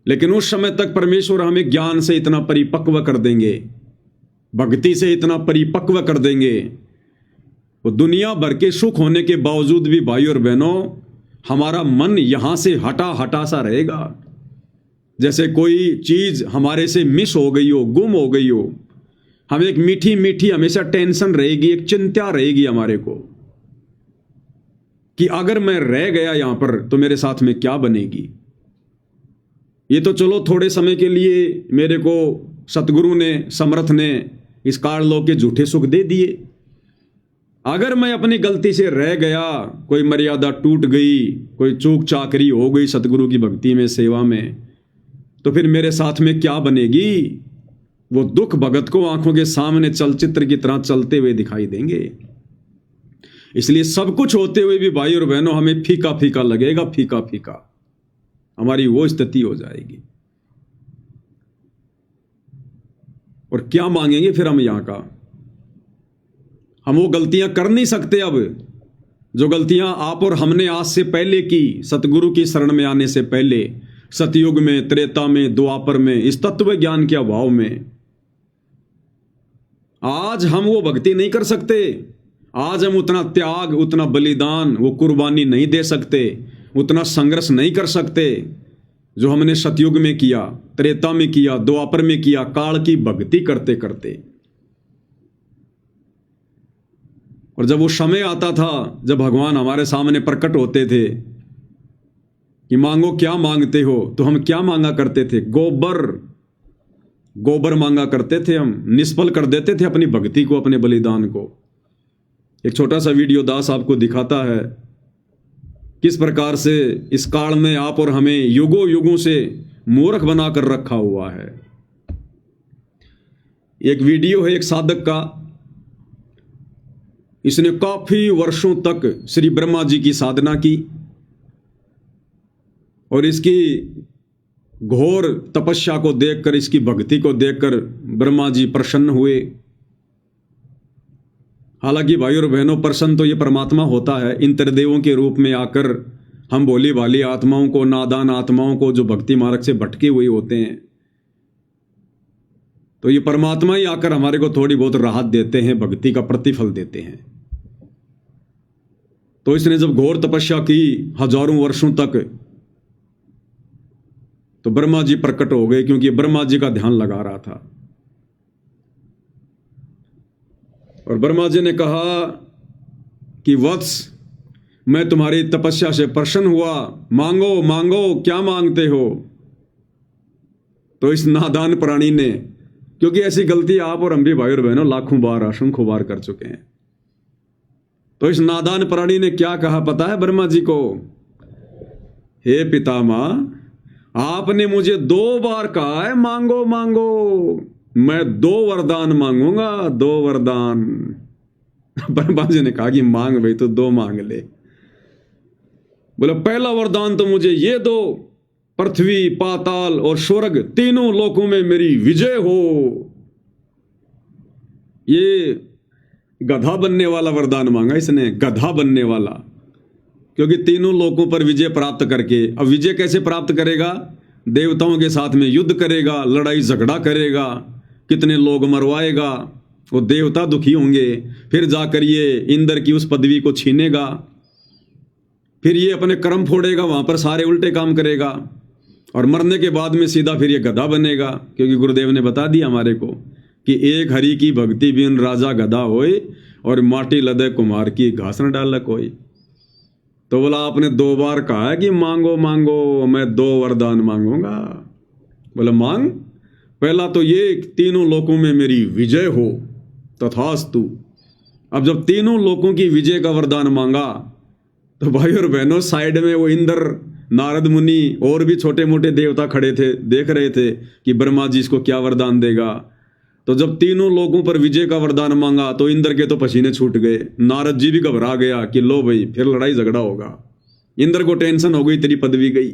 लेकिन उस समय तक परमेश्वर हमें ज्ञान से इतना परिपक्व कर देंगे, भक्ति से इतना परिपक्व कर देंगे, वो दुनिया भर के सुख होने के बावजूद भी भाई और बहनों हमारा मन यहां से हटा हटा सा रहेगा। जैसे कोई चीज हमारे से मिस हो गई हो, गुम हो गई हो। हमें एक मीठी मीठी हमेशा टेंशन रहेगी, एक चिंता रहेगी हमारे को कि अगर मैं रह गया यहां पर तो मेरे साथ में क्या बनेगी। ये तो चलो थोड़े समय के लिए मेरे को सतगुरु ने, समर्थ ने इस काललोक के झूठे सुख दे दिए। अगर मैं अपनी गलती से रह गया, कोई मर्यादा टूट गई, कोई चूक चाकरी हो गई सतगुरु की भक्ति में, सेवा में, तो फिर मेरे साथ में क्या बनेगी? वो दुख भगत को आंखों के सामने चलचित्र की तरह चलते हुए दिखाई देंगे। इसलिए सब कुछ होते हुए भी भाई और बहनों हमें फीका फीका लगेगा, फीका फीका हमारी वो स्थिति हो जाएगी। और क्या मांगेंगे फिर हम यहां का? हम वो गलतियां कर नहीं सकते अब, जो गलतियां आप और हमने आज से पहले की, सतगुरु की शरण में आने से पहले, सतयुग में, त्रेता में, द्वापर में, इस तत्व ज्ञान के अभाव में। आज हम वो भक्ति नहीं कर सकते। आज हम उतना त्याग, उतना बलिदान, वो कुर्बानी नहीं दे सकते, उतना संघर्ष नहीं कर सकते जो हमने सतयुग में किया, त्रेता में किया, द्वापर में किया, काल की भक्ति करते करते। और जब वो समय आता था जब भगवान हमारे सामने प्रकट होते थे कि मांगो क्या मांगते हो, तो हम क्या मांगा करते थे? गोबर, गोबर मांगा करते थे। हम निष्फल कर देते थे अपनी भक्ति को, अपने बलिदान को। एक छोटा सा वीडियो दास आपको दिखाता है किस प्रकार से इस काल में आप और हमें युगों युगों से मूर्ख बनाकर रखा हुआ है। एक वीडियो है एक साधक का। इसने काफी वर्षों तक श्री ब्रह्मा जी की साधना की और इसकी घोर तपस्या को देखकर, इसकी भक्ति को देखकर ब्रह्मा जी प्रसन्न हुए। हालांकि भाई और बहनों, प्रसन्न तो ये परमात्मा होता है। इंद्रदेवों के रूप में आकर हम भोली भाली आत्माओं को, नादान आत्माओं को जो भक्ति मार्ग से भटके हुए होते हैं, तो ये परमात्मा ही आकर हमारे को थोड़ी बहुत राहत देते हैं, भक्ति का प्रतिफल देते हैं। तो इसने जब घोर तपस्या की हजारों वर्षों तक, तो ब्रह्मा जी प्रकट हो गए, क्योंकि ब्रह्मा जी का ध्यान लगा रहा था। और ब्रह्मा जी ने कहा कि वत्स, मैं तुम्हारी तपस्या से प्रसन्न हुआ, मांगो मांगो, क्या मांगते हो? तो इस नादान प्राणी ने, क्योंकि ऐसी गलती आप और हम भी भाई और बहनों लाखों बार, असंख्यों बार कर चुके हैं, तो इस नादान प्राणी ने क्या कहा पता है ब्रह्मा जी को? हे पितामह, आपने मुझे 2 बार कहा है मांगो मांगो, मैं 2 वरदान मांगूंगा, 2 वरदान। ब्रह्मा जी ने कहा कि मांग भाई, तो 2 मांग ले। बोला पहला वरदान तो मुझे ये दो, पृथ्वी, पाताल और स्वर्ग तीनों लोकों में मेरी विजय हो। ये गधा बनने वाला वरदान मांगा इसने, गधा बनने वाला, क्योंकि तीनों लोकों पर विजय प्राप्त करके। अब विजय कैसे प्राप्त करेगा? देवताओं के साथ में युद्ध करेगा, लड़ाई झगड़ा करेगा, कितने लोग मरवाएगा, वो देवता दुखी होंगे, फिर जाकर ये इंद्र की उस पदवी को छीनेगा, फिर ये अपने कर्म फोड़ेगा, वहां पर सारे उल्टे काम करेगा, और मरने के बाद में सीधा फिर ये गधा बनेगा। क्योंकि गुरुदेव ने बता दिया हमारे को कि एक हरि की भक्ति बिन राजा गधा होए, और माटी लदे कुमार की घास न डाल कोई। तो बोला आपने 2 बार कहा है कि मांगो मांगो, मैं 2 वरदान मांगूंगा। बोला मांग, पहला तो ये तीनों लोकों में मेरी विजय हो, तथास्तु। अब जब तीनों लोकों की विजय का वरदान मांगा तो भाई और बहनों, साइड में वो इंद्र, नारद मुनि और भी छोटे मोटे देवता खड़े थे, देख रहे थे कि ब्रह्मा जी इसको क्या वरदान देगा। तो जब तीनों लोगों पर विजय का वरदान मांगा तो इंद्र के तो पसीने छूट गए, नारद जी भी घबरा गया कि लो भाई फिर लड़ाई झगड़ा होगा। इंद्र को टेंशन हो गई, तेरी पदवी गई।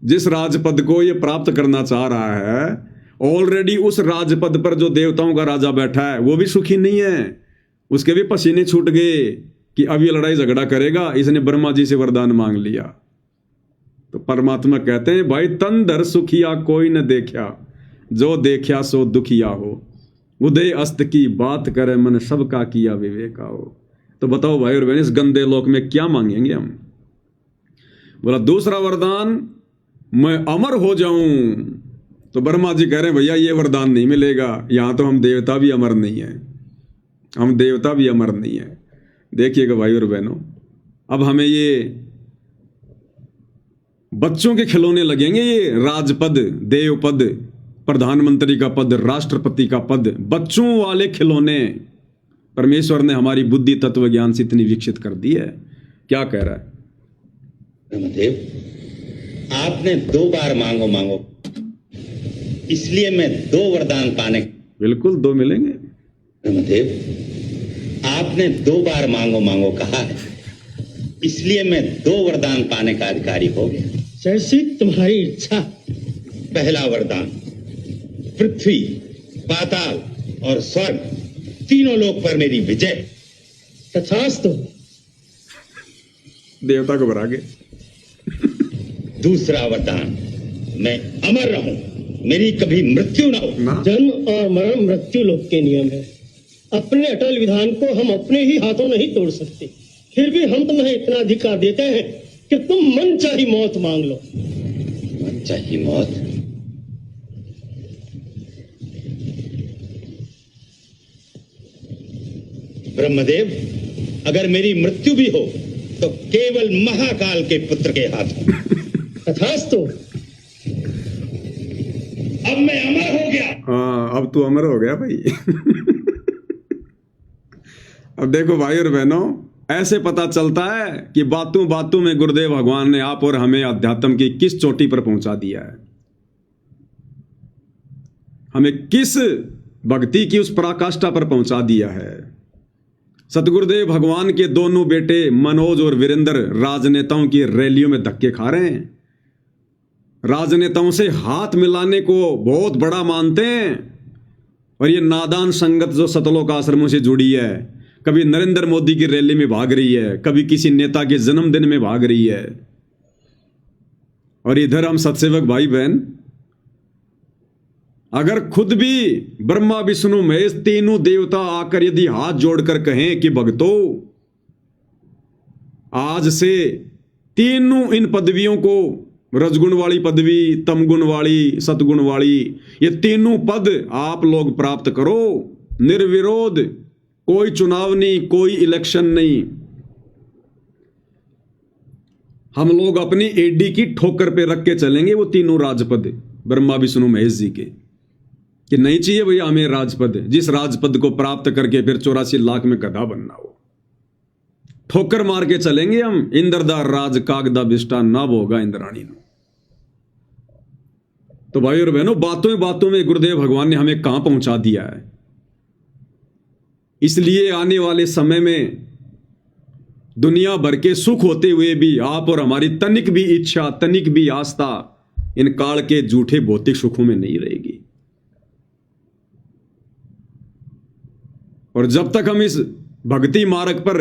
जिस राजपद को ये प्राप्त करना चाह रहा है, ऑलरेडी उस राजपद पर जो देवताओं का राजा बैठा है वो भी सुखी नहीं है, उसके भी पसीने छूट गए कि अब ये लड़ाई झगड़ा करेगा। इसने ब्रह्मा जी से वरदान मांग लिया। तो परमात्मा कहते हैं भाई, तन धर सुखिया कोई न देखा, जो देखा सो दुखिया हो, उदय अस्त की बात करे मन सबका किया विवेका हो। तो बताओ भाई और बहन, इस गंदे लोक में क्या मांगेंगे हम? बोला दूसरा वरदान, मैं अमर हो जाऊं। तो ब्रह्मा जी कह रहे हैं भैया ये वरदान नहीं मिलेगा, यहां तो हम देवता भी अमर नहीं है, हम देवता भी अमर नहीं है। देखिएगा भाई और बहनों, अब हमें ये बच्चों के खिलौने लगेंगे, ये राजपद, देवपद, प्रधानमंत्री का पद, राष्ट्रपति का पद, बच्चों वाले खिलौने। परमेश्वर ने हमारी बुद्धि तत्व ज्ञान से इतनी विकसित कर दी है। क्या कह रहा है ब्रह्मदेव? आपने 2 बार मांगो मांगो, इसलिए मैं 2 वरदान पाने। बिल्कुल 2 मिलेंगे ब्रह्मदेव, आपने 2 बार मांगो मांगो कहा है, इसलिए मैं 2 वरदान पाने का अधिकारी हो गया। जैसी तुम्हारी इच्छा। पहला वरदान, पृथ्वी, पाताल और स्वर्ग, तीनों लोक पर मेरी विजय। तथास्तु। देवता को भरा गए। दूसरा वरदान, मैं अमर रहूं, मेरी कभी मृत्यु ना हो। जन्म और मरण मृत्यु लोक के नियम है। अपने अटल विधान को हम अपने ही हाथों नहीं तोड़ सकते, फिर भी हम तुम्हें इतना अधिकार देते हैं कि तुम मन चाही मौत मांग लो। मन चाही मौत? ब्रह्मदेव, अगर मेरी मृत्यु भी हो तो केवल महाकाल के पुत्र के हाथों। तथास्तु। अब मैं अमर हो गया। हाँ, अब तू अमर हो गया भाई। अब देखो भाई और बहनों, ऐसे पता चलता है कि बातों बातों में गुरुदेव भगवान ने आप और हमें अध्यात्म की किस चोटी पर पहुंचा दिया है, हमें किस भक्ति की उस पराकाष्ठा पर पहुंचा दिया है। सतगुरुदेव भगवान के दोनों बेटे मनोज और वीरेंद्र राजनेताओं की रैलियों में धक्के खा रहे हैं, राजनेताओं से हाथ मिलाने को बहुत बड़ा मानते हैं। और ये नादान संगत जो सतलोक आश्रमों से जुड़ी है, कभी नरेंद्र मोदी की रैली में भाग रही है, कभी किसी नेता के जन्मदिन में भाग रही है। और इधर हम सत्सेवक भाई बहन, अगर खुद भी ब्रह्मा विष्णु महेश तीनों देवता आकर यदि हाथ जोड़कर कहें कि भक्तों, आज से तीनों इन पदवियों को, रजगुण वाली पदवी, तमगुण वाली, सतगुण वाली, ये तीनों पद आप लोग प्राप्त करो निर्विरोध, कोई चुनाव नहीं, कोई इलेक्शन नहीं। हम लोग अपनी एडी की ठोकर पे रख के चलेंगे वो तीनों राजपद ब्रह्मा विष्णु महेश जी के, कि नहीं चाहिए भैया हमें राजपद, जिस राजपद को प्राप्त करके फिर 84 लाख में गधा बनना हो। ठोकर मार के चलेंगे हम, इंद्रदा राज कागदा बिष्टा ना होगा इंद्राणी नो। तो भाई और बहनों, बातों बातों में गुरुदेव भगवान ने हमें कहां पहुंचा दिया है। इसलिए आने वाले समय में दुनिया भर के सुख होते हुए भी आप और हमारी तनिक भी इच्छा, तनिक भी आस्था इन काल के झूठे भौतिक सुखों में नहीं रहेगी। और जब तक हम इस भक्ति मार्ग पर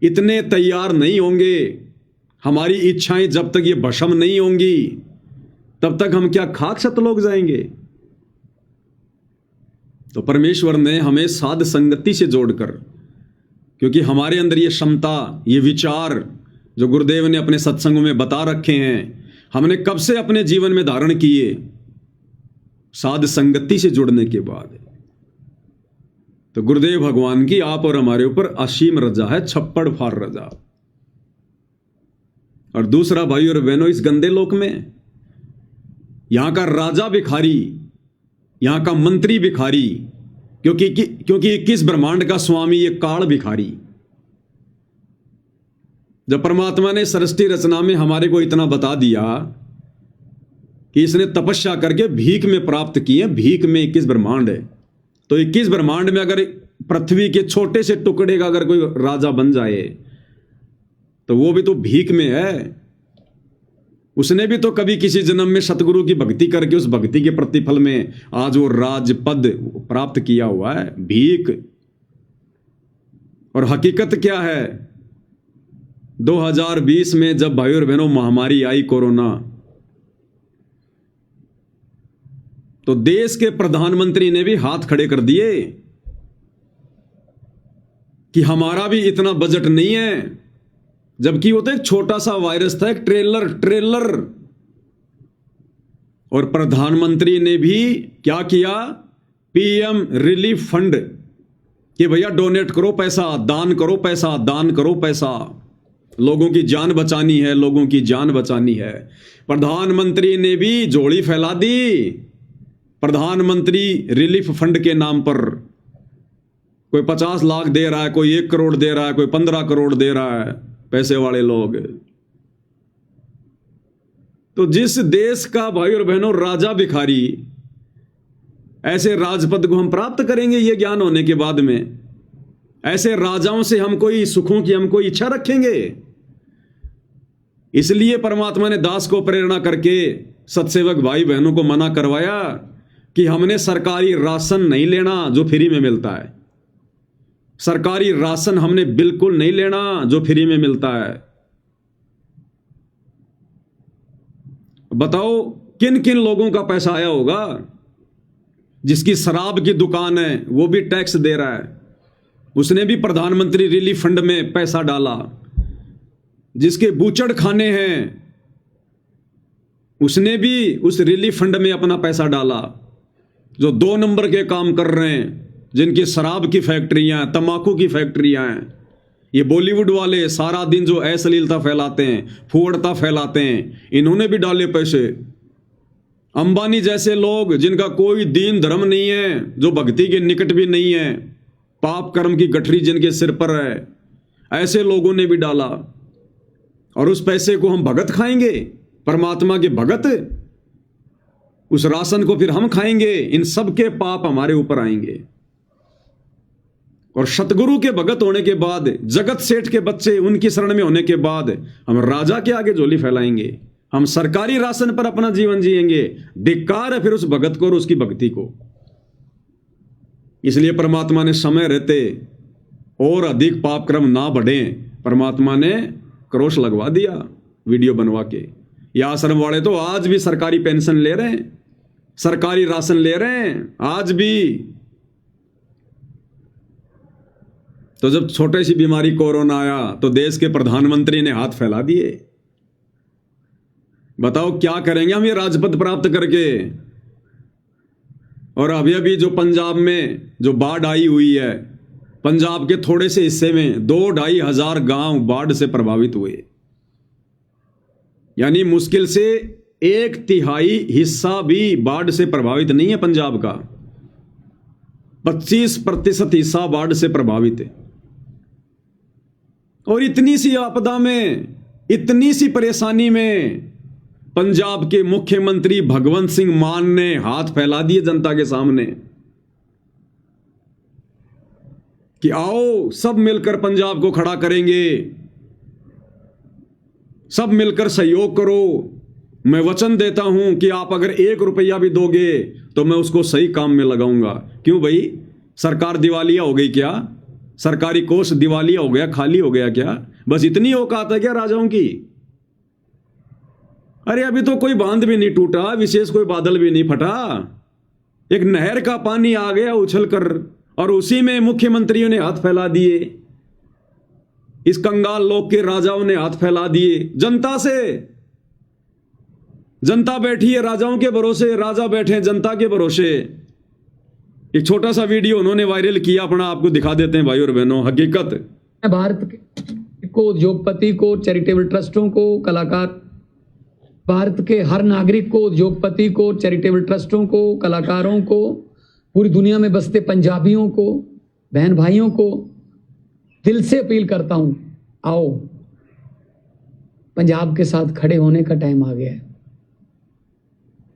इतने तैयार नहीं होंगे, हमारी इच्छाएं जब तक ये भस्म नहीं होंगी, तब तक हम क्या खाक सतलोक जाएंगे। तो परमेश्वर ने हमें साध संगति से जोड़कर, क्योंकि हमारे अंदर ये क्षमता, ये विचार जो गुरुदेव ने अपने सत्संगों में बता रखे हैं, हमने कब से अपने जीवन में धारण किए, साध संगति से जुड़ने के बाद। तो गुरुदेव भगवान की आप और हमारे ऊपर असीम रजा है, छप्पड़ फाड़ रजा। और दूसरा भाई और बहनों, इस गंदे लोक में यहां का राजा भिखारी, यहां का मंत्री भिखारी, क्योंकि 21 ब्रह्मांड का स्वामी ये काल भिखारी। जब परमात्मा ने सृष्टि रचना में हमारे को इतना बता दिया कि इसने तपस्या करके भीख में प्राप्त किए, भीख में 21 ब्रह्मांड है, तो 21 ब्रह्मांड में अगर पृथ्वी के छोटे से टुकड़े का अगर कोई राजा बन जाए तो वो भी तो भीख में है। उसने भी तो कभी किसी जन्म में सतगुरु की भक्ति करके उस भक्ति के प्रतिफल में आज वो राज पद प्राप्त किया हुआ है, भीख। और हकीकत क्या है, 2020 में जब भाई और बहनों महामारी आई कोरोना, तो देश के प्रधानमंत्री ने भी हाथ खड़े कर दिए कि हमारा भी इतना बजट नहीं है, जबकि वो तो एक छोटा सा वायरस था, एक ट्रेलर। और प्रधानमंत्री ने भी क्या किया, पीएम रिलीफ फंड, कि भैया डोनेट करो पैसा, दान करो पैसा, दान करो पैसा, लोगों की जान बचानी है, लोगों की जान बचानी है। प्रधानमंत्री ने भी झोली फैला दी, प्रधानमंत्री रिलीफ फंड के नाम पर। कोई 50 लाख दे रहा है, कोई 1 करोड़ दे रहा है, कोई 15 करोड़ दे रहा है, पैसे वाले लोग। तो जिस देश का भाई और बहनों राजा भिखारी, ऐसे राजपद को हम प्राप्त करेंगे ये ज्ञान होने के बाद में? ऐसे राजाओं से हम कोई सुखों की हम कोई इच्छा रखेंगे? इसलिए परमात्मा ने दास को प्रेरणा करके सत्सेवक भाई बहनों को मना करवाया कि हमने सरकारी राशन नहीं लेना जो फ्री में मिलता है। सरकारी राशन हमने बिल्कुल नहीं लेना जो फ्री में मिलता है। बताओ किन किन लोगों का पैसा आया होगा? जिसकी शराब की दुकान है वो भी टैक्स दे रहा है, उसने भी प्रधानमंत्री रिलीफ फंड में पैसा डाला। जिसके बूचड़ खाने हैं उसने भी उस रिलीफ फंड में अपना पैसा डाला। जो 2 नंबर के काम कर रहे हैं, जिनकी शराब की फैक्ट्रियां, तंबाकू की फैक्ट्रियां हैं, ये बॉलीवुड वाले सारा दिन जो अश्लीलता फैलाते हैं, फूहड़ता फैलाते हैं, इन्होंने भी डाले पैसे। अंबानी जैसे लोग जिनका कोई दीन धर्म नहीं है, जो भक्ति के निकट भी नहीं है, पाप कर्म की गठरी जिनके सिर पर है, ऐसे लोगों ने भी डाला। और उस पैसे को हम भगत खाएंगे, परमात्मा के भगत, उस राशन को फिर हम खाएंगे। इन सब के पाप हमारे ऊपर आएंगे। और सतगुरु के भगत होने के बाद, जगत सेठ के बच्चे उनकी शरण में होने के बाद हम राजा के आगे झोली फैलाएंगे, हम सरकारी राशन पर अपना जीवन जिएंगे। धिक्कार है फिर उस भगत को और उसकी भक्ति को। इसलिए परमात्मा ने समय रहते और अधिक पाप कर्म ना बढ़े, परमात्मा ने क्रोश लगवा दिया वीडियो बनवा के। ये आश्रम वाले तो आज भी सरकारी पेंशन ले रहे हैं, सरकारी राशन ले रहे हैं आज भी। तो जब छोटी सी बीमारी कोरोना आया तो देश के प्रधानमंत्री ने हाथ फैला दिए। बताओ क्या करेंगे हम ये राजपद प्राप्त करके? और अभी अभी जो पंजाब में जो बाढ़ आई हुई है, पंजाब के थोड़े से हिस्से में 2-2.5 हजार गांव बाढ़ से प्रभावित हुए। यानी मुश्किल से 1/3 हिस्सा भी बाढ़ से प्रभावित नहीं है पंजाब का, 25% हिस्सा बाढ़ से प्रभावित है। और इतनी सी आपदा में, इतनी सी परेशानी में पंजाब के मुख्यमंत्री भगवंत सिंह मान ने हाथ फैला दिए जनता के सामने कि आओ सब मिलकर पंजाब को खड़ा करेंगे, सब मिलकर सहयोग करो। मैं वचन देता हूं कि आप अगर 1 रुपया भी दोगे तो मैं उसको सही काम में लगाऊंगा। क्यों भाई? सरकार दिवालिया हो गई क्या? सरकारी कोष दिवालिया हो गया, खाली हो गया क्या? बस इतनी औकात है क्या राजाओं की? अरे अभी तो कोई बांध भी नहीं टूटा, विशेष कोई बादल भी नहीं फटा, एक नहर का पानी आ गया उछल कर और उसी में मुख्यमंत्रियों ने हाथ फैला दिए, इस कंगाल लोक के राजाओं ने हाथ फैला दिए जनता से। जनता बैठी है राजाओं के भरोसे, राजा बैठे हैं जनता के भरोसे। एक छोटा सा वीडियो उन्होंने वायरल किया अपना, आपको दिखा देते हैं भाई और बहनों। हकीकत भारत को, उद्योगपति को, चैरिटेबल ट्रस्टों को, कलाकार, भारत के हर नागरिक को, उद्योगपति को, चैरिटेबल ट्रस्टों को, कलाकारों को, पूरी दुनिया में बसते पंजाबियों को, बहन भाइयों को दिल से अपील करता हूं, आओ पंजाब के साथ खड़े होने का टाइम आ गया है।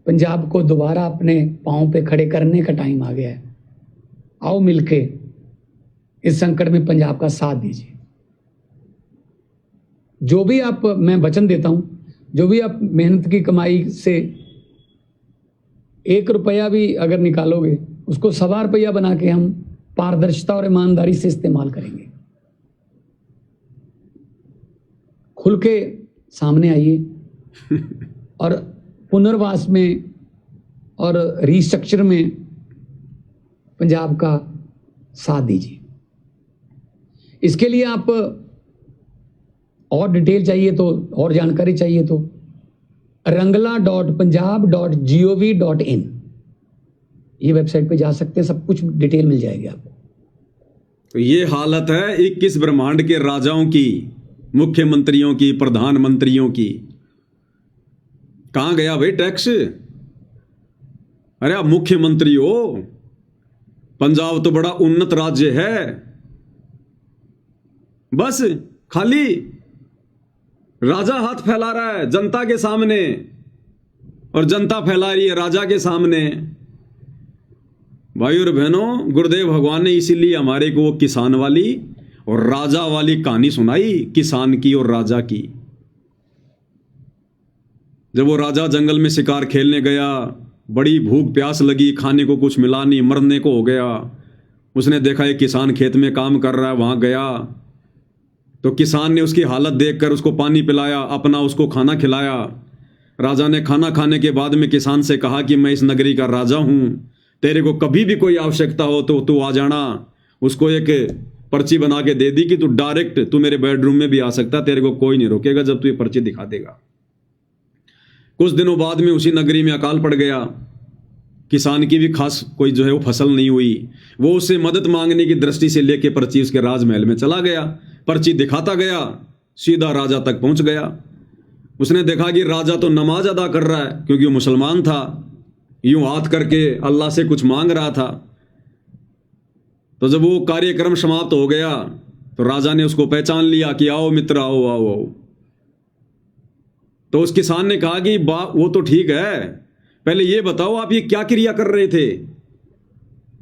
पंजाब को दोबारा अपने पांव पे खड़े करने का टाइम आ गया है। आओ मिलके इस संकट में पंजाब का साथ दीजिए। जो भी आप, मैं वचन देता हूं, जो भी आप मेहनत की कमाई से 1 रुपया भी अगर निकालोगे, उसको 1.25 रुपया बना के हम पारदर्शिता और ईमानदारी से इस्तेमाल करेंगे। खुल के सामने आइए और पुनर्वास में और रिस्ट्रक्चर में पंजाब का साथ दीजिए। इसके लिए आप और डिटेल चाहिए तो, और जानकारी चाहिए तो rangla.punjab.gov.in ये वेबसाइट पे जा सकते हैं, सब कुछ डिटेल मिल जाएगी आपको। तो ये हालत है 21 ब्रह्मांड के राजाओं की, मुख्यमंत्रियों की, प्रधानमंत्रियों की। कहां गया भाई टैक्स? अरे आप मुख्यमंत्री हो, पंजाब तो बड़ा उन्नत राज्य है, बस खाली राजा हाथ फैला रहा है जनता के सामने और जनता फैला रही है राजा के सामने। भाई और बहनों, गुरुदेव भगवान ने इसीलिए हमारे को वो किसान वाली और राजा वाली कहानी सुनाई, किसान की और राजा की। जब वो राजा जंगल में शिकार खेलने गया, बड़ी भूख प्यास लगी, खाने को कुछ मिला नहीं, मरने को हो गया। उसने देखा एक किसान खेत में काम कर रहा है, वहां गया तो किसान ने उसकी हालत देखकर उसको पानी पिलाया, अपना उसको खाना खिलाया। राजा ने खाना खाने के बाद में किसान से कहा कि मैं इस नगरी का राजा हूं, तेरे को कभी भी कोई आवश्यकता हो तो तू आ जाना। उसको एक पर्ची बना के दे दी कि तू डायरेक्ट तू मेरे बेडरूम में भी आ सकता, तेरे को कोई नहीं रोकेगा जब तू ये पर्ची दिखा देगा। कुछ दिनों बाद में उसी नगरी में अकाल पड़ गया। किसान की भी खास कोई जो है वो फसल नहीं हुई। वो उससे मदद मांगने की दृष्टि से लेके पर्ची उसके राजमहल में चला गया, पर्ची दिखाता गया, सीधा राजा तक पहुंच गया। उसने देखा कि राजा तो नमाज अदा कर रहा है, क्योंकि वो मुसलमान था, यूं हाथ करके अल्लाह से कुछ मांग रहा था। तो जब वो कार्यक्रम समाप्त हो गया तो राजा ने उसको पहचान लिया कि आओ मित्र, आओ आओ आओ। तो उस किसान ने कहा कि वो तो ठीक है, पहले ये बताओ आप ये क्या क्रिया कर रहे थे?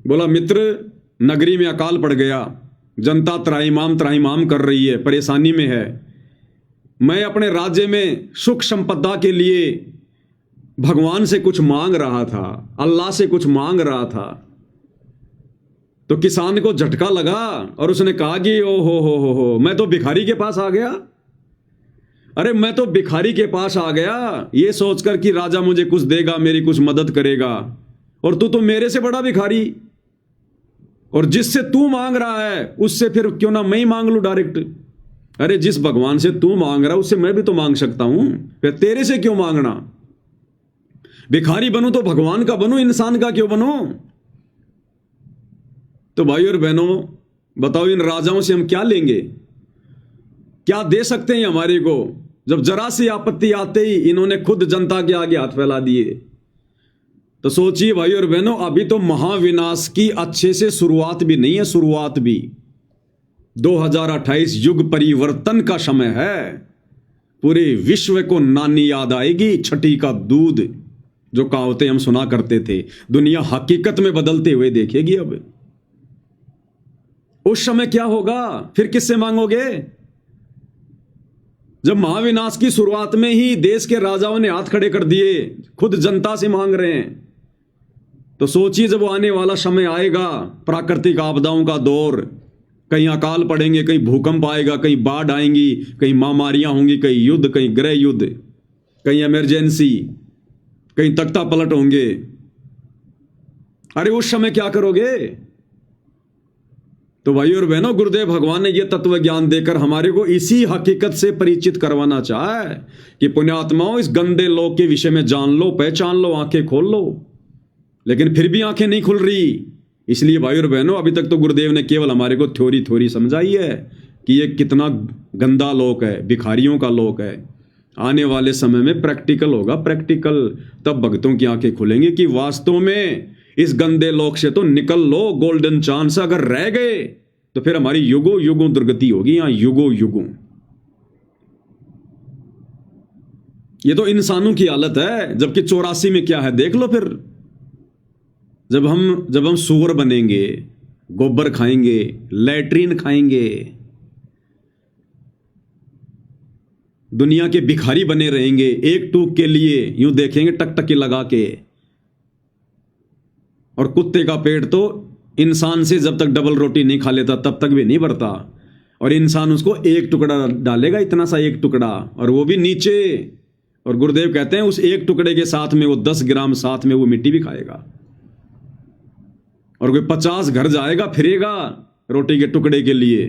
बोला मित्र, नगरी में अकाल पड़ गया, जनता त्राहिमाम कर रही है, परेशानी में है। मैं अपने राज्य में सुख संपदा के लिए भगवान से कुछ मांग रहा था, अल्लाह से कुछ मांग रहा था। तो किसान को झटका लगा और उसने कहा कि ओ हो, मैं तो भिखारी के पास आ गया। अरे मैं तो भिखारी के पास आ गया ये सोचकर कि राजा मुझे कुछ देगा, मेरी कुछ मदद करेगा, और तू तो मेरे से बड़ा भिखारी, और जिससे तू मांग रहा है उससे फिर क्यों ना मैं ही मांग लूं डायरेक्ट। अरे जिस भगवान से तू मांग रहा है उससे मैं भी तो मांग सकता हूं, फिर तेरे से क्यों मांगना? भिखारी बनूं तो भगवान का बनूं, इंसान का क्यों बनूं? तो भाई और बहनों, बताओ इन राजाओं से हम क्या लेंगे? क्या दे सकते हैं हमारे को, जब जरा सी आपत्ति आते ही इन्होंने खुद जनता के आगे हाथ फैला दिए। तो सोचिए भाई और बहनों, अभी तो महाविनाश की अच्छे से शुरुआत भी नहीं है, शुरुआत भी 2028 युग परिवर्तन का समय है। पूरे विश्व को नानी याद आएगी, छठी का दूध, जो कहावतें हम सुना करते थे, दुनिया हकीकत में बदलते हुए देखेगी। अब उस समय क्या होगा? फिर किससे मांगोगे? जब महाविनाश की शुरुआत में ही देश के राजाओं ने हाथ खड़े कर दिए, खुद जनता से मांग रहे हैं। तो सोचिए जब वो आने वाला समय आएगा, प्राकृतिक आपदाओं का दौर, कहीं अकाल पड़ेंगे, कहीं भूकंप आएगा, कहीं बाढ़ आएंगी, कहीं महामारियां होंगी, कहीं युद्ध, कहीं गृह युद्ध, कहीं इमरजेंसी, कहीं तख्ता पलट होंगे। अरे उस समय क्या करोगे? तो भाई और बहनों, गुरुदेव भगवान ने यह तत्व ज्ञान देकर हमारे को इसी हकीकत से परिचित करवाना चाहा है कि पुण्यात्माओं, इस गंदे लोक के विषय में जान लो, पहचान लो, आंखें खोल लो। लेकिन फिर भी आंखें नहीं खुल रही। इसलिए भाई और बहनों, अभी तक तो गुरुदेव ने केवल हमारे को थ्योरी समझाई है कि ये कितना गंदा लोक है, भिखारियों का लोक है। आने वाले समय में प्रैक्टिकल होगा, प्रैक्टिकल, तब भक्तों की आंखें खुलेंगी कि वास्तव में इस गंदे लोक से तो निकल लो। गोल्डन चांस अगर रह गए तो फिर हमारी युगों युगों दुर्गति होगी, यहां युगों युगों। ये तो इंसानों की हालत है, जबकि 84 में क्या है देख लो। फिर जब हम सूअर बनेंगे, गोबर खाएंगे, लैट्रीन खाएंगे, दुनिया के भिखारी बने रहेंगे, एक टूक के लिए यूं देखेंगे टकटकी लगा के। और कुत्ते का पेट तो इंसान से जब तक डबल रोटी नहीं खा लेता तब तक भी नहीं भरता, और इंसान उसको एक टुकड़ा डालेगा, इतना सा एक टुकड़ा, और वो भी नीचे। और गुरुदेव कहते हैं उस एक टुकड़े के साथ में वो 10 ग्राम साथ में वो मिट्टी भी खाएगा। और कोई 50 घर जाएगा फिरेगा रोटी के टुकड़े के लिए,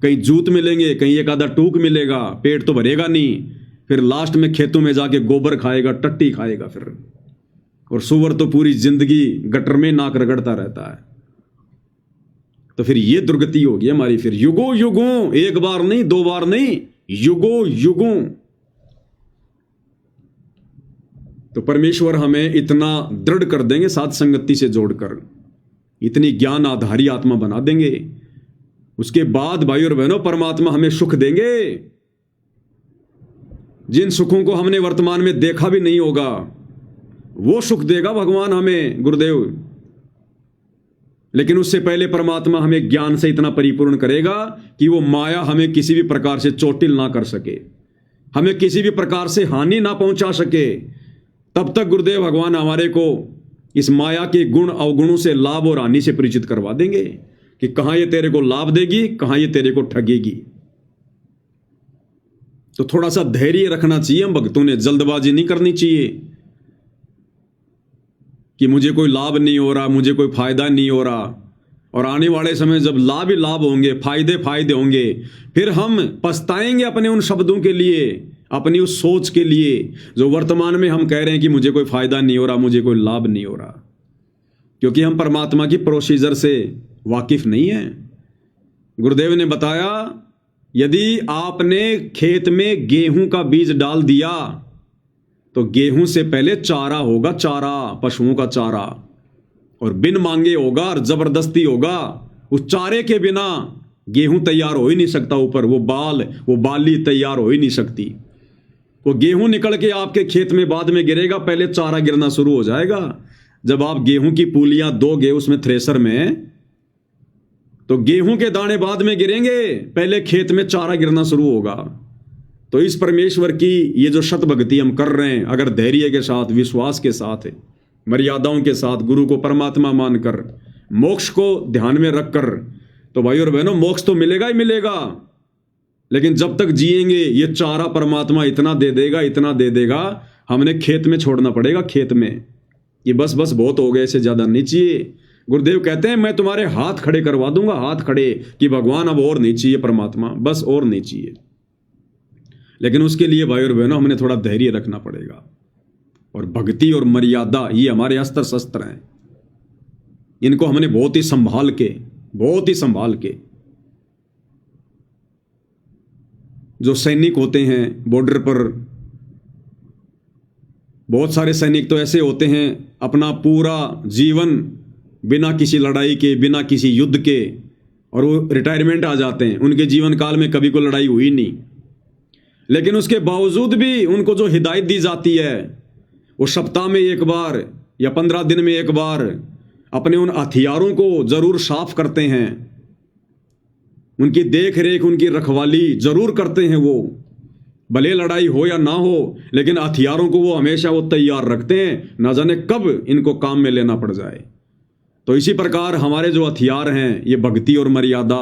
कहीं जूत मिलेंगे, कहीं एक आधा टूक मिलेगा, पेट तो भरेगा नहीं। फिर लास्ट में खेतों में जाके गोबर खाएगा, टट्टी खाएगा फिर। और सूअर तो पूरी जिंदगी गटर में नाक रगड़ता रहता है। तो फिर ये दुर्गति होगी हमारी, फिर युगों युगों, एक बार नहीं, 2 बार नहीं, युगों युगों। तो परमेश्वर हमें इतना दृढ़ कर देंगे साथ संगति से जोड़कर, इतनी ज्ञान आधारी आत्मा बना देंगे। उसके बाद भाई और बहनों, परमात्मा हमें सुख देंगे, जिन सुखों को हमने वर्तमान में देखा भी नहीं होगा, वो सुख देगा भगवान हमें, गुरुदेव। लेकिन उससे पहले परमात्मा हमें ज्ञान से इतना परिपूर्ण करेगा कि वो माया हमें किसी भी प्रकार से चोटिल ना कर सके, हमें किसी भी प्रकार से हानि ना पहुंचा सके। तब तक गुरुदेव भगवान हमारे को इस माया के गुण अवगुणों से, लाभ और हानि से परिचित करवा देंगे कि कहां ये तेरे को लाभ देगी, कहां ये तेरे को ठगेगी। तो थोड़ा सा धैर्य रखना चाहिए हम भक्तों ने, जल्दबाजी नहीं करनी चाहिए कि मुझे कोई लाभ नहीं हो रहा, मुझे कोई फायदा नहीं हो रहा। और आने वाले समय जब लाभ ही लाभ होंगे, फायदे होंगे, फिर हम पछताएंगे अपने उन शब्दों के लिए, अपनी उस सोच के लिए जो वर्तमान में हम कह रहे हैं कि मुझे कोई फायदा नहीं हो रहा, मुझे कोई लाभ नहीं हो रहा, क्योंकि हम परमात्मा की प्रोसीजर से वाकिफ नहीं है। गुरुदेव ने बताया, यदि आपने खेत में गेहूं का बीज डाल दिया तो गेहूं से पहले चारा होगा, चारा, पशुओं का चारा, और बिन मांगे होगा और जबरदस्ती होगा। उस चारे के बिना गेहूं तैयार हो ही नहीं सकता, ऊपर वो बाली तैयार हो ही नहीं सकती। वो गेहूं निकल के आपके खेत में बाद में गिरेगा, पहले चारा गिरना शुरू हो जाएगा। जब आप गेहूं की पूलियां दोगे उसमें थ्रेसर में, तो गेहूं के दाने बाद में गिरेंगे, पहले खेत में चारा गिरना शुरू होगा। तो इस परमेश्वर की ये जो शत भक्ति हम कर रहे हैं, अगर धैर्य के साथ, विश्वास के साथ, मर्यादाओं के साथ, गुरु को परमात्मा मानकर, मोक्ष को ध्यान में रखकर, तो भाई और बहनों, मोक्ष तो मिलेगा ही मिलेगा। लेकिन जब तक जिएंगे ये चारा परमात्मा इतना दे देगा, इतना दे देगा, हमने खेत में छोड़ना पड़ेगा, खेत में। ये बस बहुत हो गया, इससे ज्यादा नहीं चाहिए। गुरुदेव कहते हैं मैं तुम्हारे हाथ खड़े करवा दूंगा, हाथ खड़े, कि भगवान अब और नहीं चाहिए, परमात्मा बस और नहीं चाहिए। लेकिन उसके लिए भाई और बहनों हमें थोड़ा धैर्य रखना पड़ेगा, और भक्ति और मर्यादा ये हमारे अस्त्र शस्त्र हैं। इनको हमने बहुत ही संभाल के, जो सैनिक होते हैं बॉर्डर पर, बहुत सारे सैनिक तो ऐसे होते हैं अपना पूरा जीवन बिना किसी लड़ाई के, बिना किसी युद्ध के, और वो रिटायरमेंट आ जाते हैं, उनके जीवन काल में कभी कोई लड़ाई हुई नहीं। लेकिन उसके बावजूद भी उनको जो हिदायत दी जाती है, वो सप्ताह में एक बार या 15 दिन में एक बार अपने उन हथियारों को जरूर साफ करते हैं, उनकी देख रेख, उनकी रखवाली जरूर करते हैं वो, भले लड़ाई हो या ना हो, लेकिन हथियारों को वो हमेशा वो तैयार रखते हैं, ना जाने कब इनको काम में लेना पड़ जाए। तो इसी प्रकार हमारे जो हथियार हैं, ये भक्ति और मर्यादा,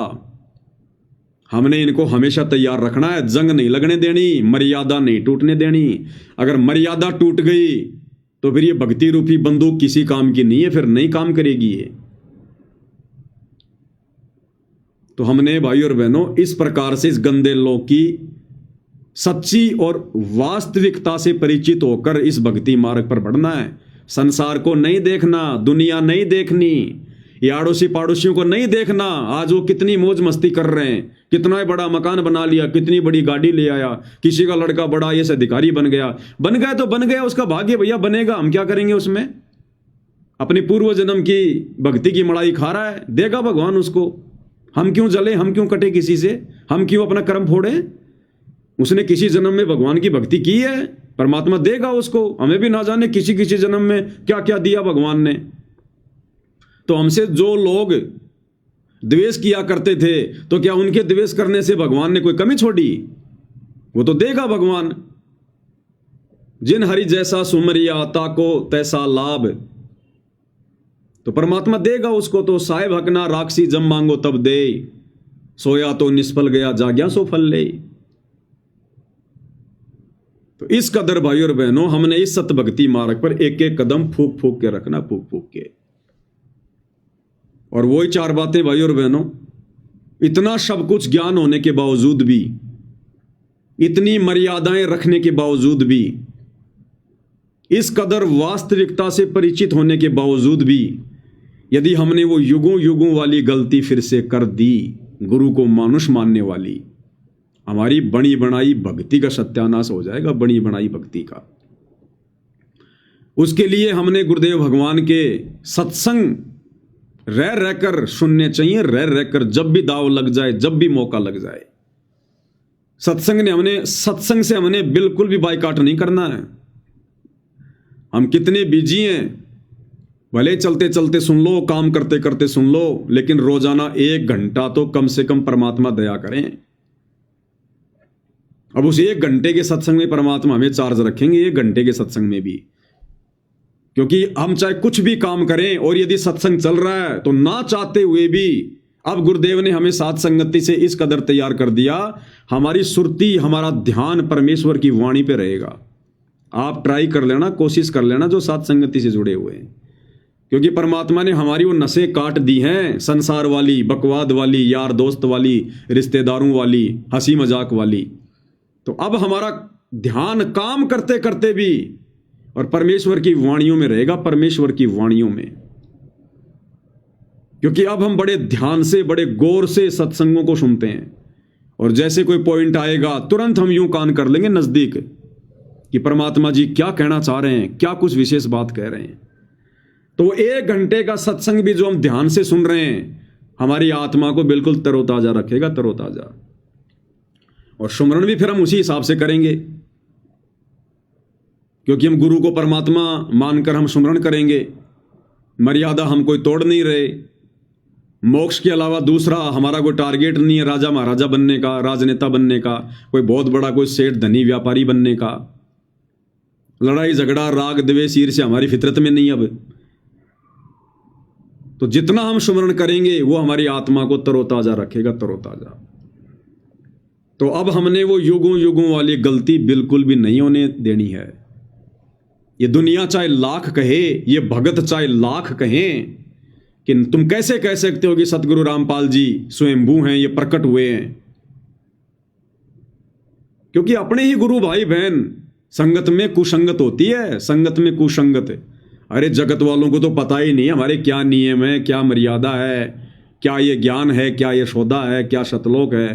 हमने इनको हमेशा तैयार रखना है। जंग नहीं लगने देनी, मर्यादा नहीं टूटने देनी। अगर मर्यादा टूट गई तो फिर ये भक्ति रूपी बंदूक किसी काम की नहीं है, फिर नहीं काम करेगी ये। तो हमने भाई और बहनों इस प्रकार से इस गंदे लोक की सच्ची और वास्तविकता से परिचित होकर इस भक्ति मार्ग पर बढ़ना है। संसार को नहीं देखना, दुनिया नहीं देखनी, ये आड़ोसी पाड़ोसियों को नहीं देखना। आज वो कितनी मौज मस्ती कर रहे हैं, कितना बड़ा मकान बना लिया, कितनी बड़ी गाड़ी ले आया, किसी का लड़का बड़ा ये अधिकारी बन गया तो बन गया, उसका भाग्य भैया, बनेगा, हम क्या करेंगे उसमें। अपनी पूर्व जन्म की भक्ति की मड़ाई खा रहा है, देगा भगवान उसको। हम क्यों जले, हम क्यों कटे किसी से, हम क्यों अपना कर्म फोड़े। उसने किसी जन्म में भगवान की भक्ति की है, परमात्मा देगा उसको। हमें भी ना जाने किसी किसी जन्म में क्या क्या दिया भगवान ने। तो हमसे जो लोग द्वेष किया करते थे, तो क्या उनके द्वेष करने से भगवान ने कोई कमी छोड़ी? वो तो देगा भगवान। जिन हरि जैसा सुमरिया ताको तैसा लाभ, तो परमात्मा देगा उसको। तो साहेब हकना राक्षसी जब मांगो तब दे, सोया तो निष्फल गया जाग्या सो फल ले। तो इस कदर भाई और बहनों हमने इस सत भक्ति मार्ग पर एक एक कदम फूक फूक के रखना, फूक फूक के। और वही चार बातें भाई और बहनों, इतना सब कुछ ज्ञान होने के बावजूद भी, इतनी मर्यादाएं रखने के बावजूद भी, इस कदर वास्तविकता से परिचित होने के बावजूद भी, यदि हमने वो युगों युगों वाली गलती फिर से कर दी, गुरु को मानुष मानने वाली, हमारी बनी बनाई भक्ति का सत्यानाश हो जाएगा, बनी बनाई भक्ति का। उसके लिए हमने गुरुदेव भगवान के सत्संग रह रहकर सुनने चाहिए, रह रहकर, जब भी दाव लग जाए, जब भी मौका लग जाए। सत्संग से हमने बिल्कुल भी बायकॉट नहीं करना है। हम कितने बिजी हैं, भले चलते चलते सुन लो, काम करते करते सुन लो, लेकिन रोजाना 1 घंटा तो कम से कम परमात्मा दया करें। अब उस 1 घंटे के सत्संग में परमात्मा हमें चार्ज रखेंगे, 1 घंटे के सत्संग में भी। क्योंकि हम चाहे कुछ भी काम करें, और यदि सत्संग चल रहा है तो ना चाहते हुए भी अब गुरुदेव ने हमें साथ संगति से इस कदर तैयार कर दिया, हमारी सुरती, हमारा ध्यान परमेश्वर की वाणी पे रहेगा। आप ट्राई कर लेना, कोशिश कर लेना, जो साथ संगति से जुड़े हुए हैं। क्योंकि परमात्मा ने हमारी वो नसें काट दी हैं, संसार वाली, बकवाद वाली, यार दोस्त वाली, रिश्तेदारों वाली, हंसी मजाक वाली। तो अब हमारा ध्यान काम करते करते भी और परमेश्वर की वाणियों में रहेगा, परमेश्वर की वाणियों में। क्योंकि अब हम बड़े ध्यान से, बड़े गौर से सत्संगों को सुनते हैं, और जैसे कोई पॉइंट आएगा तुरंत हम यूं कान कर लेंगे नजदीक कि परमात्मा जी क्या कहना चाह रहे हैं, क्या कुछ विशेष बात कह रहे हैं। तो 1 घंटे का सत्संग भी जो हम ध्यान से सुन रहे हैं, हमारी आत्मा को बिल्कुल तरोताजा रखेगा, तरोताजा। और सुमरण भी फिर हम उसी हिसाब से करेंगे, क्योंकि हम गुरु को परमात्मा मानकर हम सुमरण करेंगे। मर्यादा हम कोई तोड़ नहीं रहे। मोक्ष के अलावा दूसरा हमारा कोई टारगेट नहीं है, राजा महाराजा बनने का, राजनेता बनने का, कोई बहुत बड़ा कोई सेठ धनी व्यापारी बनने का। लड़ाई झगड़ा, राग द्वेष, ईर्ष्या हमारी फितरत में नहीं। अब तो जितना हम सुमरण करेंगे वो हमारी आत्मा को तरोताजा रखेगा, तरोताजा। तो अब हमने वो युगों युगों वाली गलती बिल्कुल भी नहीं होने देनी है। ये दुनिया चाहे लाख कहे, ये भगत चाहे लाख कहें कि तुम कैसे कह सकते हो कि सतगुरु रामपाल जी स्वयंभू हैं, ये प्रकट हुए हैं। क्योंकि अपने ही गुरु भाई बहन, संगत में कुसंगत होती है, संगत में कुसंगत। अरे जगत वालों को तो पता ही नहीं हमारे क्या नियम है, क्या मर्यादा है, क्या ये ज्ञान है, क्या ये सौदा है, क्या सतलोक है।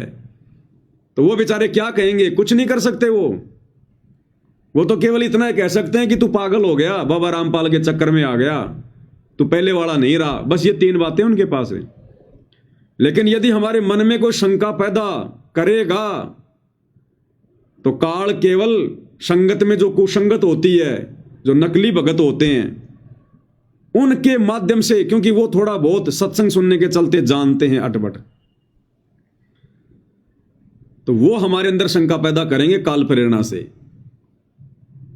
तो वो बेचारे क्या कहेंगे, कुछ नहीं कर सकते। वो तो केवल इतना कह सकते हैं कि तू पागल हो गया, बाबा रामपाल के चक्कर में आ गया, तू पहले वाला नहीं रहा। बस ये 3 बातें उनके पास है। लेकिन यदि हमारे मन में कोई शंका पैदा करेगा तो काल केवल संगत में जो कुसंगत होती है, जो नकली भगत होते हैं, उनके माध्यम से, क्योंकि वो थोड़ा बहुत सत्संग सुनने के चलते जानते हैं अटपट, तो वो हमारे अंदर शंका पैदा करेंगे काल प्रेरणा से,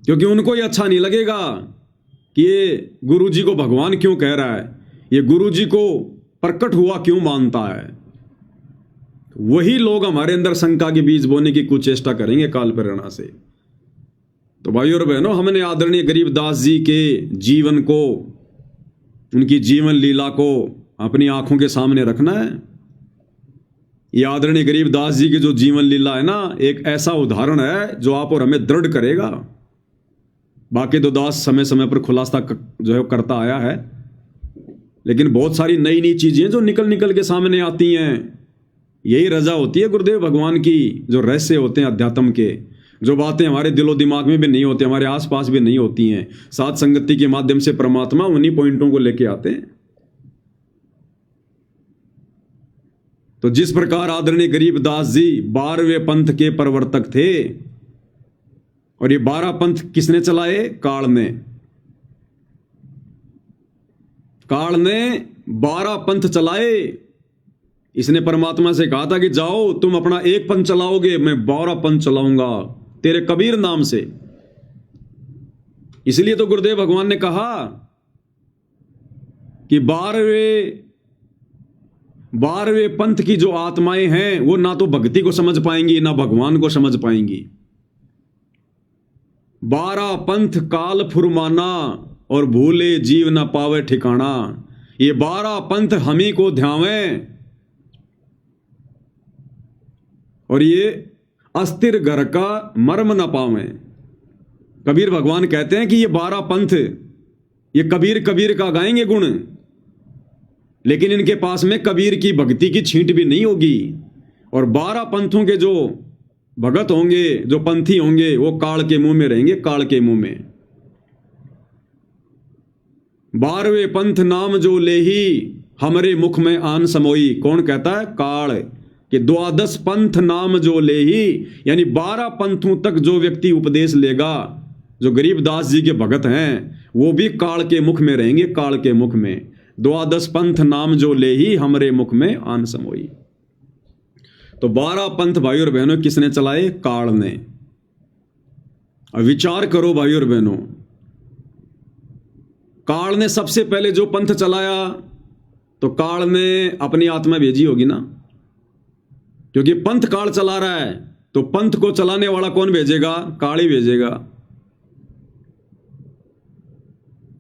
क्योंकि उनको ये अच्छा नहीं लगेगा कि ये गुरु जी को भगवान क्यों कह रहा है, ये गुरु जी को प्रकट हुआ क्यों मानता है। वही लोग हमारे अंदर शंका के बीज बोने की कुचेष्टा करेंगे काल प्रेरणा से। तो भाइयों और बहनों, हमने आदरणीय गरीबदास जी के जीवन को, उनकी जीवन लीला को अपनी आंखों के सामने रखना है। ये आदरणीय गरीबदास जी की जो जीवन लीला है ना, एक ऐसा उदाहरण है जो आप और हमें दृढ़ करेगा। बाकी तो दास समय समय पर खुलासा जो है करता आया है, लेकिन बहुत सारी नई नई चीजें जो निकल निकल के सामने आती हैं, यही रजा होती है गुरुदेव भगवान की। जो रहस्य होते हैं अध्यात्म के, जो बातें हमारे दिलो दिमाग में भी नहीं होती, हमारे आसपास भी नहीं होती हैं, साथ संगति के माध्यम से परमात्मा उन्हीं पॉइंटों को लेके आते हैं। तो जिस प्रकार आदरणीय गरीबदास जी 12वें पंथ के प्रवर्तक थे, और ये 12 पंथ किसने चलाए? काल ने। काल ने 12 पंथ चलाए। इसने परमात्मा से कहा था कि जाओ तुम अपना एक पंथ चलाओगे, मैं 12 पंथ चलाऊंगा तेरे कबीर नाम से। इसलिए तो गुरुदेव भगवान ने कहा कि 12वें पंथ की जो आत्माएं हैं वो ना तो भक्ति को समझ पाएंगी ना भगवान को समझ पाएंगी। 12 पंथ काल फुरमाना और भूले जीव न पावे ठिकाना। ये 12 पंथ हमी को ध्यावें और ये अस्थिर घर का मर्म न पावें। कबीर भगवान कहते हैं कि ये 12 पंथ, ये कबीर कबीर का गाएंगे गुण, लेकिन इनके पास में कबीर की भक्ति की छींट भी नहीं होगी। और 12 पंथों के जो भगत होंगे, जो पंथी होंगे, वो काल के मुंह में रहेंगे, काल के मुंह में। 12वें पंथ नाम जो लेही हमरे मुख में आन समोई। कौन कहता है? काल। कि 12 पंथ नाम जो लेही, यानी 12 पंथों तक जो व्यक्ति उपदेश लेगा, जो गरीबदास जी के भगत हैं, वो भी काल के मुख में रहेंगे, काल के मुख में। 12 पंथ नाम जो लेही हमरे मुख में आन समोई। तो 12 पंथ भाइयों और बहनों किसने चलाए? काल ने। अब विचार करो भाइयों और बहनों, काल ने सबसे पहले जो पंथ चलाया तो काल ने अपनी आत्मा भेजी होगी ना, क्योंकि पंथ काल चला रहा है तो पंथ को चलाने वाला कौन भेजेगा? काल ही भेजेगा।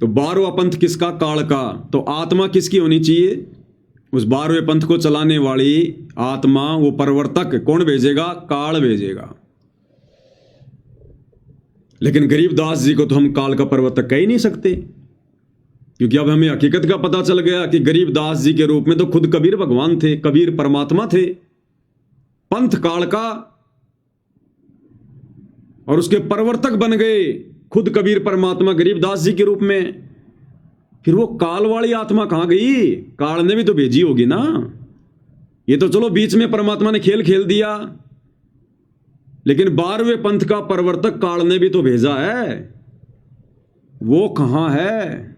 तो 12वां पंथ किसका? काल का। तो आत्मा किसकी होनी चाहिए? उस 12वें पंथ को चलाने वाली आत्मा, वो प्रवर्तक कौन भेजेगा? काल भेजेगा। लेकिन गरीबदास जी को तो हम काल का प्रवर्तक कह ही नहीं सकते, क्योंकि अब हमें हकीकत का पता चल गया कि गरीबदास जी के रूप में तो खुद कबीर भगवान थे, कबीर परमात्मा थे। पंथ काल का और उसके प्रवर्तक बन गए खुद कबीर परमात्मा गरीबदास जी के रूप में। फिर वो काल वाली आत्मा कहां गई? काल ने भी तो भेजी होगी ना। ये तो चलो बीच में परमात्मा ने खेल खेल दिया, लेकिन 12वें पंथ का प्रवर्तक काल ने भी तो भेजा है। वो कहां है?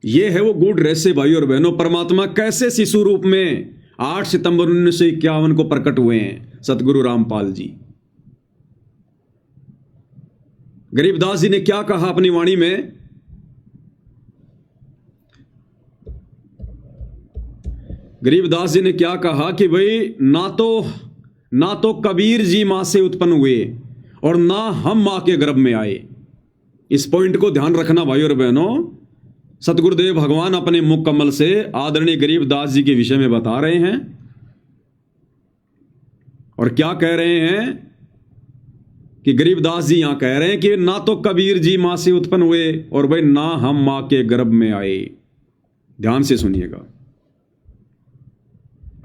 ये है वो गूढ़ रहस्य भाइयों और बहनों। परमात्मा कैसे शिशु रूप में 8 सितंबर 1951 को प्रकट हुए हैं सतगुरु रामपाल जी। गरीबदास जी ने क्या कहा अपनी वाणी में? गरीबदास जी ने क्या कहा कि भाई ना तो कबीर जी मां से उत्पन्न हुए और ना हम मां के गर्भ में आए। इस पॉइंट को ध्यान रखना भाइयों और बहनों। सतगुरुदेव भगवान अपने मुख कमल से आदरणीय गरीबदास जी के विषय में बता रहे हैं, और क्या कह रहे हैं कि गरीबदास जी यहां कह रहे हैं कि ना तो कबीर जी मां से उत्पन्न हुए और भाई ना हम मां के गर्भ में आए। ध्यान से सुनिएगा।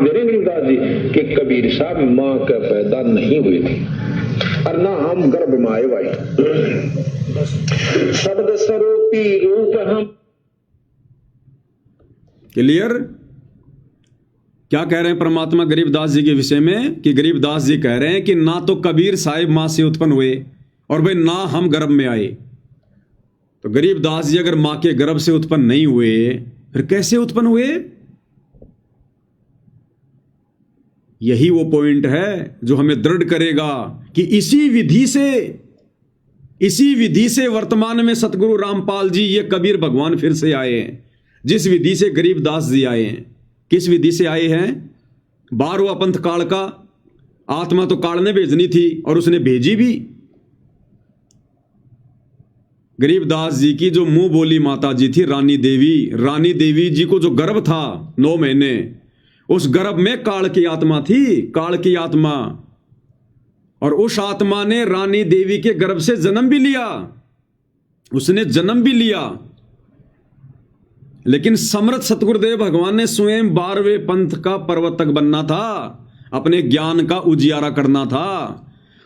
गरीबदास जी के कबीर साहब मां का पैदा नहीं हुए थे और ना हम गर्भ में आए भाई। शब्द स्वरूपी रूप हम। क्लियर? क्या कह रहे हैं परमात्मा गरीबदास जी के विषय में? कि गरीबदास जी कह रहे हैं कि ना तो कबीर साहिब मां से उत्पन्न हुए और भाई ना हम गर्भ में आए। तो गरीबदास जी अगर मां के गर्भ से उत्पन्न नहीं हुए, फिर कैसे उत्पन्न हुए? यही वो पॉइंट है जो हमें दृढ़ करेगा कि इसी विधि से वर्तमान में सतगुरु रामपाल जी, ये कबीर भगवान फिर से आए हैं। जिस विधि से गरीबदास जी आए हैं, किस विधि से आए हैं? 12वां पंथ काल का। आत्मा तो काल ने भेजनी थी और उसने भेजी भी। गरीबदास जी की जो मुंह बोली माता जी थी रानी देवी जी को जो गर्भ था 9 महीने, उस गर्भ में काल की आत्मा थी, काल की आत्मा। और उस आत्मा ने रानी देवी के गर्भ से जन्म भी लिया, उसने जन्म भी लिया। लेकिन समर्थ सतगुरुदेव भगवान ने स्वयं 12वें पंथ का प्रवर्तक बनना था, अपने ज्ञान का उजियारा करना था।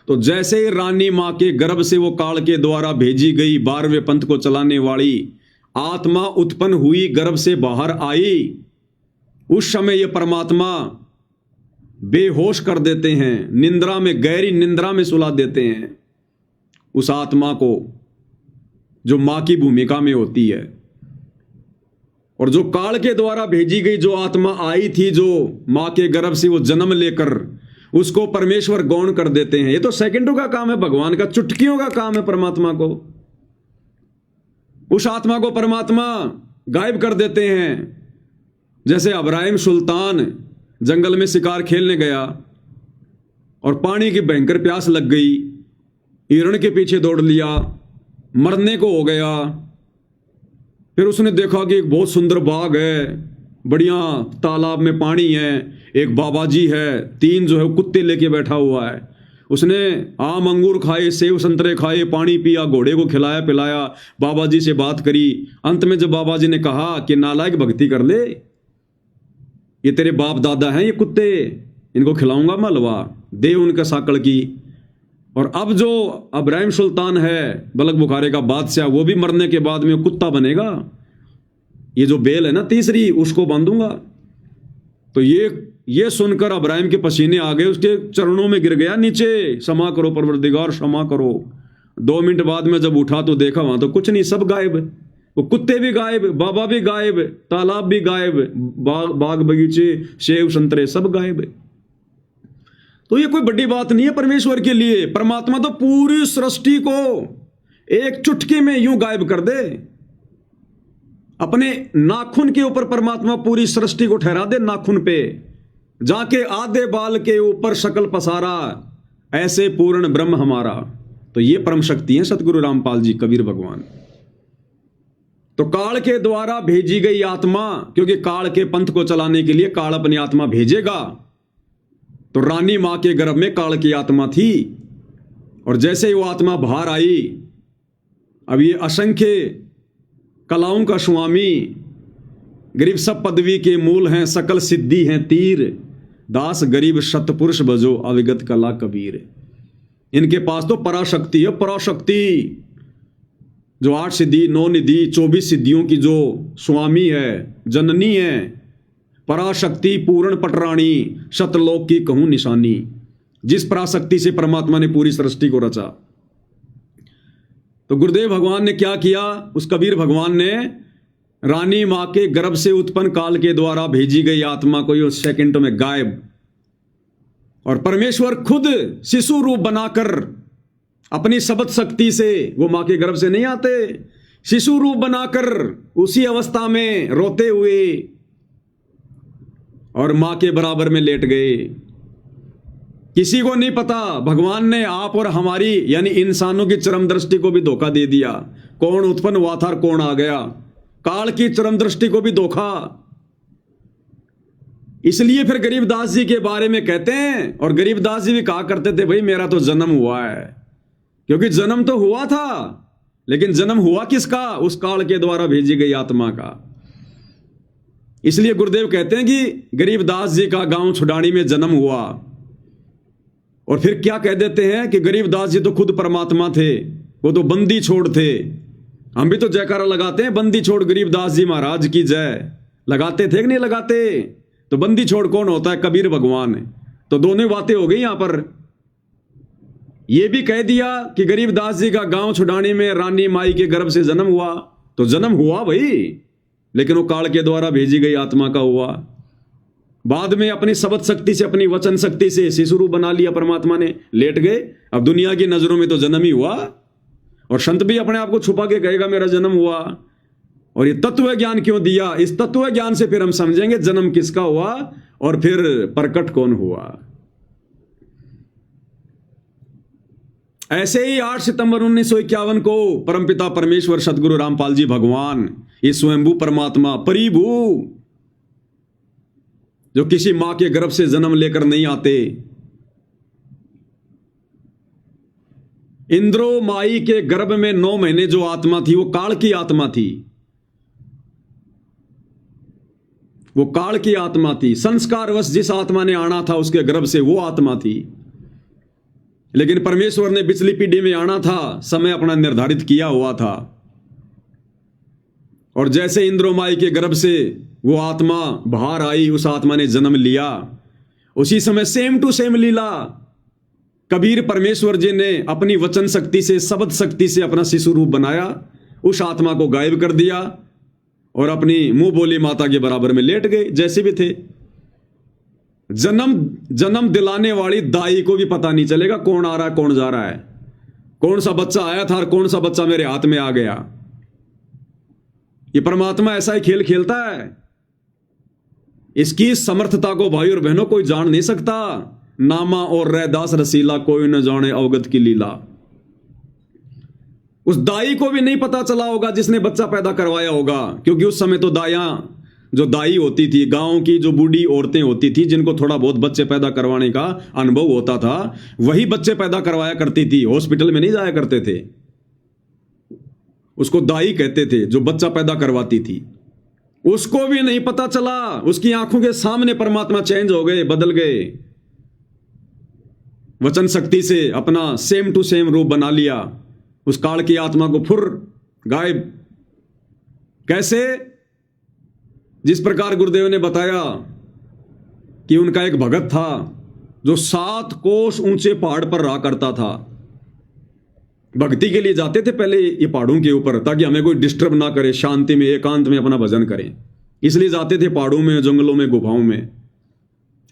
तो जैसे ही रानी मां के गर्भ से वो काल के द्वारा भेजी गई 12वें पंथ को चलाने वाली आत्मा उत्पन्न हुई, गर्भ से बाहर आई, उस समय ये परमात्मा बेहोश कर देते हैं, निंद्रा में, गहरी निंद्रा में सुला देते हैं उस आत्मा को जो मां की भूमिका में होती है। और जो काल के द्वारा भेजी गई जो आत्मा आई थी, जो मां के गर्भ से वो जन्म लेकर, उसको परमेश्वर गौण कर देते हैं। ये तो सेकंडों का काम है भगवान का, चुटकियों का काम है परमात्मा को। उस आत्मा को परमात्मा गायब कर देते हैं। जैसे इब्राहिम सुल्तान जंगल में शिकार खेलने गया और पानी की भयंकर प्यास लग गई, हिरण के पीछे दौड़ लिया, मरने को हो गया। फिर उसने देखा कि एक बहुत सुंदर बाग है, बढ़िया तालाब में पानी है, एक बाबा जी है, 3 जो है कुत्ते लेके बैठा हुआ है। उसने आम अंगूर खाए, सेब संतरे खाए, पानी पिया, घोड़े को खिलाया पिलाया, बाबा जी से बात करी। अंत में जब बाबा जी ने कहा कि नालायक भक्ति कर ले, ये तेरे बाप दादा हैं ये कुत्ते, इनको खिलाऊंगा मैं हलवा, दे उनके साकड़ की। और अब जो इब्राहिम सुल्तान है बलक बुखारे का बादशाह, वो भी मरने के बाद में कुत्ता बनेगा। ये जो बेल है ना तीसरी, उसको बांधूंगा। तो ये सुनकर इब्राहिम के पसीने आ गए, उसके चरणों में गिर गया नीचे, क्षमा करो परवरदिगार, क्षमा करो। 2 मिनट बाद में जब उठा तो देखा वहां तो कुछ नहीं, सब गायब। वो कुत्ते भी गायब, बाबा भी गायब, तालाब भी गायब, बाग बगीचे, सेब संतरे सब गायब। तो ये कोई बड़ी बात नहीं है परमेश्वर के लिए। परमात्मा तो पूरी सृष्टि को एक चुटकी में यूं गायब कर दे। अपने नाखून के ऊपर परमात्मा पूरी सृष्टि को ठहरा दे, नाखून पे जाके आधे बाल के ऊपर शकल पसारा, ऐसे पूर्ण ब्रह्म हमारा। तो ये परम शक्ति है सतगुरु रामपाल जी, कबीर भगवान। तो काल के द्वारा भेजी गई आत्मा, क्योंकि काल के पंथ को चलाने के लिए काल अपनी आत्मा भेजेगा। तो रानी मां के गर्भ में काल की आत्मा थी, और जैसे ही वो आत्मा बाहर आई, अब ये असंख्य कलाओं का स्वामी, गरीब सब पदवी के मूल हैं, सकल सिद्धि हैं तीर, दास गरीब सतपुरुष भजो अविगत कला कबीर। इनके पास तो पराशक्ति है, पराशक्ति जो 8 सिद्धि 9 निधि 24 सिद्धियों की जो स्वामी है, जननी है, पराशक्ति पूर्ण पटरानी, शतलोक की कहूं निशानी। जिस पराशक्ति से परमात्मा ने पूरी सृष्टि को रचा। तो गुरुदेव भगवान ने क्या किया? उस कबीर भगवान ने रानी मां के गर्भ से उत्पन्न काल के द्वारा भेजी गई आत्मा को उस सेकंडों में गायब, और परमेश्वर खुद शिशु रूप बनाकर अपनी शब्द शक्ति से, वो मां के गर्भ से नहीं आते, शिशु रूप बनाकर उसी अवस्था में रोते हुए और मां के बराबर में लेट गए। किसी को नहीं पता, भगवान ने आप और हमारी यानी इंसानों की चरम दृष्टि को भी धोखा दे दिया। कौन उत्पन्न हुआ था और कौन आ गया, काल की चरम दृष्टि को भी धोखा। इसलिए फिर गरीबदास जी के बारे में कहते हैं, और गरीबदास जी भी कहा करते थे, भाई मेरा तो जन्म हुआ है। क्योंकि जन्म तो हुआ था, लेकिन जन्म हुआ किसका? उस काल के द्वारा भेजी गई आत्मा का। इसलिए गुरुदेव कहते हैं कि गरीबदास जी का गांव छुडानी में जन्म हुआ। और फिर क्या कह देते हैं कि गरीबदास जी तो खुद परमात्मा थे, वो तो बंदी छोड़ थे। हम भी तो जयकारा लगाते हैं, बंदी छोड़ गरीबदास जी महाराज की जय। लगाते थे कि नहीं लगाते? तो बंदी छोड़ कौन होता है? कबीर भगवान। तो दोनों बातें हो गई यहां पर। यह भी कह दिया कि गरीबदास जी का गांव छुडानी में रानी माई के गर्भ से जन्म हुआ। तो जन्म हुआ भाई, लेकिन वो काल के द्वारा भेजी गई आत्मा का हुआ। बाद में अपनी शब्द शक्ति से, अपनी वचन शक्ति से शिशु रूप बना लिया परमात्मा ने, लेट गए। अब दुनिया की नजरों में तो जन्म ही हुआ, और संत भी अपने आप को छुपा के कहेगा मेरा जन्म हुआ। और ये तत्व ज्ञान क्यों दिया? इस तत्व ज्ञान से फिर हम समझेंगे जन्म किसका हुआ और फिर प्रकट कौन हुआ। ऐसे ही 8 सितंबर 1951 को परमपिता परमेश्वर सदगुरु रामपाल जी भगवान, ये स्वयंभू परमात्मा परिभू, जो किसी मां के गर्भ से जन्म लेकर नहीं आते, इंद्रो माई के गर्भ में 9 महीने जो आत्मा थी वो काल की आत्मा थी, वो काल की आत्मा थी। संस्कारवश जिस आत्मा ने आना था उसके गर्भ से वो आत्मा थी, लेकिन परमेश्वर ने पिछली पीढ़ी में आना था, समय अपना निर्धारित किया हुआ था। और जैसे इंद्रो माई के गर्भ से वो आत्मा बाहर आई, उस आत्मा ने जन्म लिया, उसी समय सेम टू सेम लीला कबीर परमेश्वर जी ने अपनी वचन शक्ति से, शब्द शक्ति से अपना शिशु रूप बनाया, उस आत्मा को गायब कर दिया और अपनी मुंह बोली माता के बराबर में लेट गए जैसे भी थे। जन्म दिलाने वाली दाई को भी पता नहीं चलेगा कौन आ रहा है कौन जा रहा है, कौन सा बच्चा आया था और कौन सा बच्चा मेरे हाथ में आ गया। ये परमात्मा ऐसा ही खेल खेलता है। इसकी समर्थता को भाई और बहनों कोई जान नहीं सकता। नामा और रैदास रसीला कोई न जाने अवगत की लीला। उस दाई को भी नहीं पता चला होगा जिसने बच्चा पैदा करवाया होगा, क्योंकि उस समय तो जो दाई होती थी, गांव की जो बूढ़ी औरतें होती थी, जिनको थोड़ा बहुत बच्चे पैदा करवाने का अनुभव होता था, वही बच्चे पैदा करवाया करती थी, हॉस्पिटल में नहीं जाया करते थे। उसको दाई कहते थे जो बच्चा पैदा करवाती थी। उसको भी नहीं पता चला, उसकी आंखों के सामने परमात्मा चेंज हो गए, बदल गए, वचन शक्ति से अपना सेम टू सेम रूप बना लिया, उस काल की आत्मा को फुर गायब। कैसे? जिस प्रकार गुरुदेव ने बताया कि उनका एक भगत था जो 7 कोस ऊंचे पहाड़ पर रहा करता था। भक्ति के लिए जाते थे पहले ये पहाड़ों के ऊपर, ताकि हमें कोई डिस्टर्ब ना करे, शांति में एकांत में अपना भजन करें, इसलिए जाते थे पहाड़ों में, जंगलों में, गुफाओं में,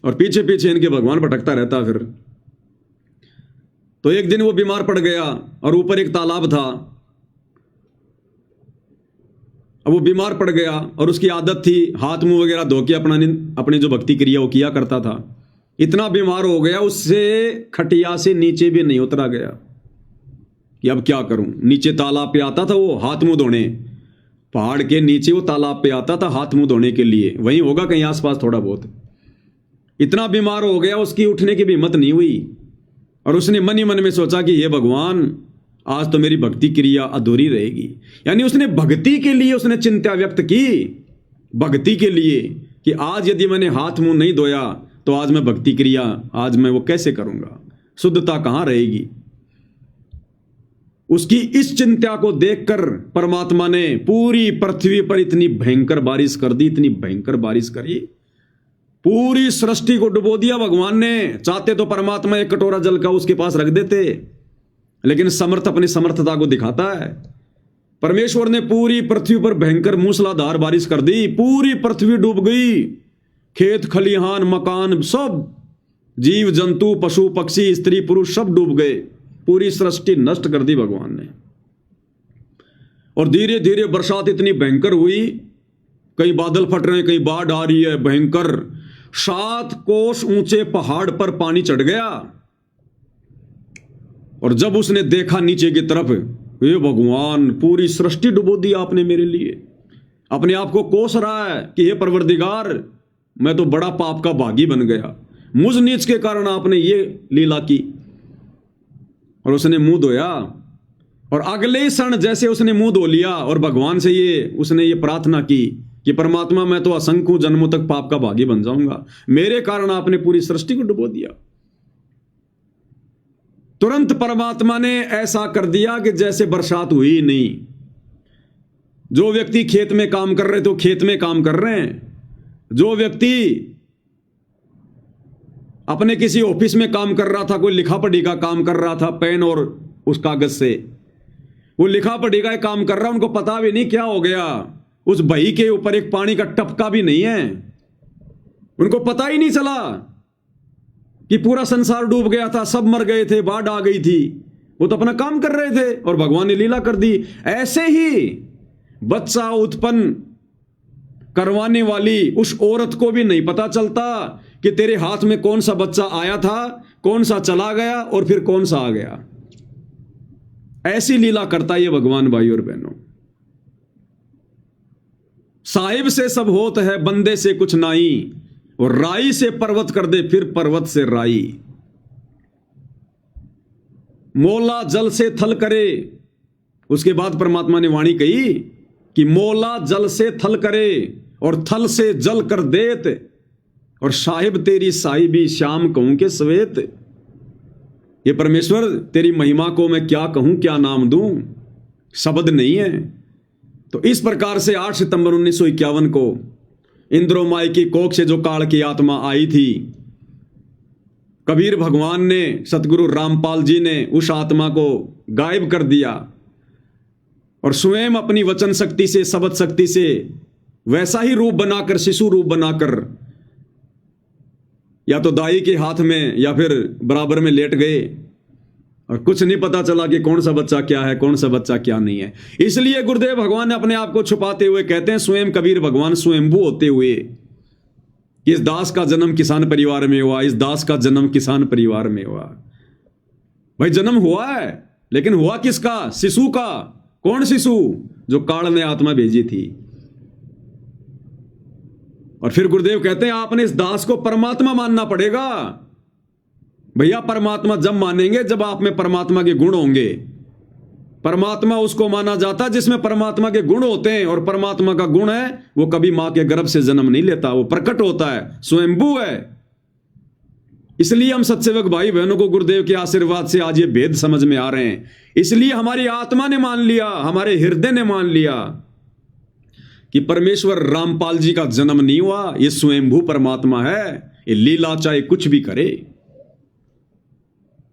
और पीछे पीछे इनके भगवान भटकता रहता। फिर तो एक दिन वो बीमार पड़ गया और ऊपर एक तालाब था। अब वो बीमार पड़ गया और उसकी आदत थी हाथ मुंह वगैरह धो के अपनी जो भक्ति क्रिया वो किया करता था। इतना बीमार हो गया उससे खटिया से नीचे भी नहीं उतरा गया कि अब क्या करूं। नीचे तालाब पे आता था वो हाथ मुंह धोने, पहाड़ के नीचे वो तालाब पे आता था हाथ मुंह धोने के लिए, वहीं होगा कहीं आसपास थोड़ा बहुत। इतना बीमार हो गया उसकी उठने की भी हिम्मत नहीं हुई, और उसने मन ही मन में सोचा कि ये भगवान, आज तो मेरी भक्ति क्रिया अधूरी रहेगी। यानी उसने भक्ति के लिए उसने चिंता व्यक्त की, भक्ति के लिए, कि आज यदि मैंने हाथ मुंह नहीं धोया तो आज मैं भक्ति क्रिया, आज मैं वो कैसे करूंगा, शुद्धता कहां रहेगी। उसकी इस चिंता को देखकर परमात्मा ने पूरी पृथ्वी पर इतनी भयंकर बारिश कर दी, इतनी भयंकर बारिश करी, पूरी सृष्टि को डुबो दिया भगवान ने। चाहते तो परमात्मा एक कटोरा जल का उसके पास रख देते, लेकिन समर्थ अपनी समर्थता को दिखाता है। परमेश्वर ने पूरी पृथ्वी पर भयंकर मूसलाधार बारिश कर दी, पूरी पृथ्वी डूब गई, खेत खलिहान मकान सब, जीव जंतु पशु पक्षी स्त्री पुरुष सब डूब गए, पूरी सृष्टि नष्ट कर दी भगवान ने। और धीरे धीरे बरसात इतनी भयंकर हुई, कहीं बादल फट रहे हैं, कहीं बाढ़ आ रही है भयंकर। 7 कोस ऊंचे पहाड़ पर पानी चढ़ गया, और जब उसने देखा नीचे की तरफ, ये भगवान पूरी सृष्टि डुबो दी आपने मेरे लिए। अपने आप को कोस रहा है कि हे परवरदिगार, मैं तो बड़ा पाप का भागी बन गया, मुझ नीच के कारण आपने ये लीला की। और उसने मुंह धोया, और अगले ही क्षण जैसे उसने मुंह धो लिया और भगवान से उसने ये प्रार्थना की कि परमात्मा, मैं तो असंख्य जन्मों तक पाप का भागी बन जाऊंगा, मेरे कारण आपने पूरी सृष्टि को डुबो दिया। तुरंत परमात्मा ने ऐसा कर दिया कि जैसे बरसात हुई ही नहीं। जो व्यक्ति खेत में काम कर रहे थे वो खेत में काम कर रहे हैं, जो व्यक्ति अपने किसी ऑफिस में काम कर रहा था, कोई लिखा पढ़ी का काम कर रहा था पेन और उस कागज से, वो लिखा पढ़ी का काम कर रहा है, उनको पता भी नहीं क्या हो गया, उस बही के ऊपर एक पानी का टपका भी नहीं है। उनको पता ही नहीं चला कि पूरा संसार डूब गया था, सब मर गए थे, बाढ़ आ गई थी। वो तो अपना काम कर रहे थे और भगवान ने लीला कर दी। ऐसे ही बच्चा उत्पन्न करवाने वाली उस औरत को भी नहीं पता चलता कि तेरे हाथ में कौन सा बच्चा आया था, कौन सा चला गया और फिर कौन सा आ गया। ऐसी लीला करता ये भगवान। भाई और बहनों, साहिब से सब होत है, बंदे से कुछ नाई, और राई से पर्वत कर दे, फिर पर्वत से राई। मोला जल से थल करे। उसके बाद परमात्मा ने वाणी कही कि मोला जल से थल करे और थल से जल कर देत, और साहिब तेरी साहिबी श्याम कहूं के सवेत। ये परमेश्वर तेरी महिमा को मैं क्या कहूं, क्या नाम दूं, शब्द नहीं है। तो इस प्रकार से 8 सितंबर 1951 को इंद्रोमाई की कोख से जो काल की आत्मा आई थी, कबीर भगवान ने, सतगुरु रामपाल जी ने उस आत्मा को गायब कर दिया और स्वयं अपनी वचन शक्ति से, शब्द शक्ति से वैसा ही रूप बनाकर, शिशु रूप बनाकर, या तो दाई के हाथ में या फिर बराबर में लेट गए और कुछ नहीं पता चला कि कौन सा बच्चा क्या है, कौन सा बच्चा क्या नहीं है। इसलिए गुरुदेव भगवान ने अपने आप को छुपाते हुए कहते हैं, स्वयं कबीर भगवान स्वयंभू होते हुए, इस दास का जन्म किसान परिवार में हुआ, इस दास का जन्म किसान परिवार में हुआ। भाई जन्म हुआ है, लेकिन हुआ किसका? शिशु का। कौन शिशु? जो काल ने आत्मा भेजी थी। और फिर गुरुदेव कहते हैं आपने इस दास को परमात्मा मानना पड़ेगा। भैया परमात्मा जब मानेंगे जब आप में परमात्मा के गुण होंगे। परमात्मा उसको माना जाता जिसमें परमात्मा के गुण होते हैं, और परमात्मा का गुण है वो कभी मां के गर्भ से जन्म नहीं लेता, वो प्रकट होता है, स्वयंभू है। इसलिए हम सत्सेवक भाई बहनों को गुरुदेव के आशीर्वाद से आज ये भेद समझ में आ रहे हैं। इसलिए हमारी आत्मा ने मान लिया, हमारे हृदय ने मान लिया कि परमेश्वर रामपाल जी का जन्म नहीं हुआ, ये स्वयंभू परमात्मा है, ये लीला चाहे कुछ भी करे।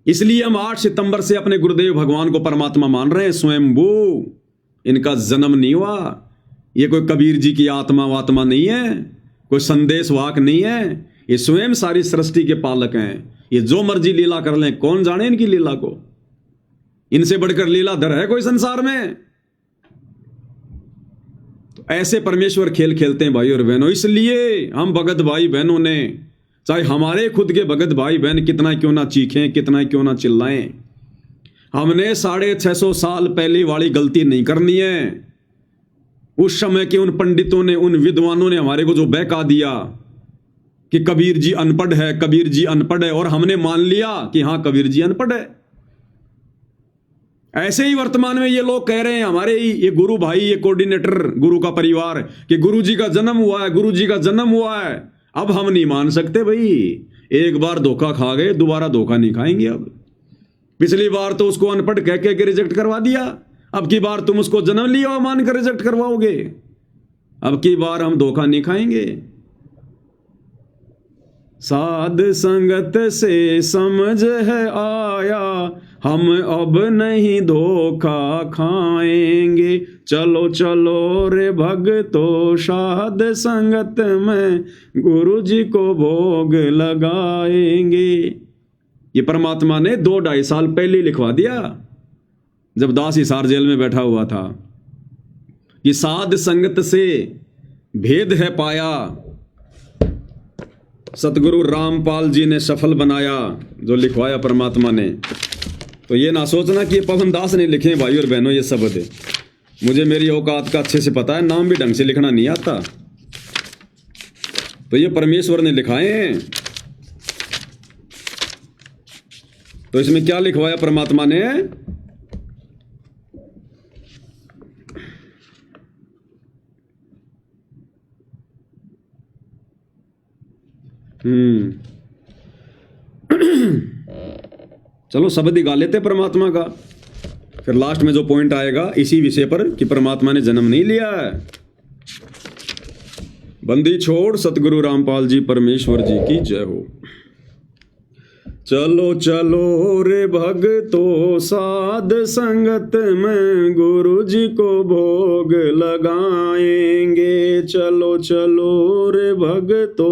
इसलिए हम 8 सितंबर से अपने गुरुदेव भगवान को परमात्मा मान रहे हैं, स्वयंभू। इनका जन्म नहीं हुआ, ये कोई कबीर जी की आत्मा वात्मा नहीं है, कोई संदेश वाक नहीं है, ये स्वयं सारी सृष्टि के पालक हैं। ये जो मर्जी लीला कर लें, कौन जाने इनकी लीला को। इनसे बढ़कर लीलाधर है कोई संसार में? तो ऐसे परमेश्वर खेल खेलते हैं भाई और बहनों। इसलिए हम भगत भाई बहनों ने, चाहे हमारे खुद के भगत भाई बहन कितना क्यों ना चीखें, कितना क्यों ना चिल्लाएं, हमने 650 साल पहले वाली गलती नहीं करनी है। उस समय के उन पंडितों ने, उन विद्वानों ने हमारे को जो बहका दिया कि कबीर जी अनपढ़ है, कबीर जी अनपढ़ है, और हमने मान लिया कि हां कबीर जी अनपढ़ है। ऐसे ही वर्तमान में ये लोग कह रहे हैं, हमारे ही ये गुरु भाई, ये कोऑर्डिनेटर गुरु का परिवार, कि गुरु जी का जन्म हुआ है, गुरु जी का जन्म हुआ है। अब हम नहीं मान सकते भाई, एक बार धोखा खा गए, दोबारा धोखा नहीं खाएंगे। अब पिछली बार तो उसको अनपढ़ कह के रिजेक्ट करवा दिया, अब की बार तुम उसको जन्म लिया मान कर रिजेक्ट करवाओगे। अब की बार हम धोखा नहीं खाएंगे। साध संगत से समझ है आया, हम अब नहीं धोखा खाएंगे। चलो चलो रे भगतो, साध संगत में गुरु जी को भोग लगाएंगे। ये परमात्मा ने 2-2.5 साल पहले लिखवा दिया, जब दास हिसार जेल में बैठा हुआ था, कि साध संगत से भेद है पाया, सतगुरु रामपाल जी ने सफल बनाया, जो लिखवाया परमात्मा ने। तो ये ना सोचना कि ये पवन दास ने लिखे भाई और बहनों ये शब्द। मुझे मेरी औकात का अच्छे से पता है, नाम भी ढंग से लिखना नहीं आता, तो ये परमेश्वर ने लिखाए हैं। तो इसमें क्या लिखवाया परमात्मा ने? चलो शब्द ही गा लेते परमात्मा का, फिर लास्ट में जो पॉइंट आएगा इसी विषय पर कि परमात्मा ने जन्म नहीं लिया है। बंदी छोड़ सतगुरु रामपाल जी परमेश्वर जी की जय हो। चलो चलो रे भगतो, साध संगत में गुरु जी को भोग लगाएंगे। चलो चलो रे भगतो,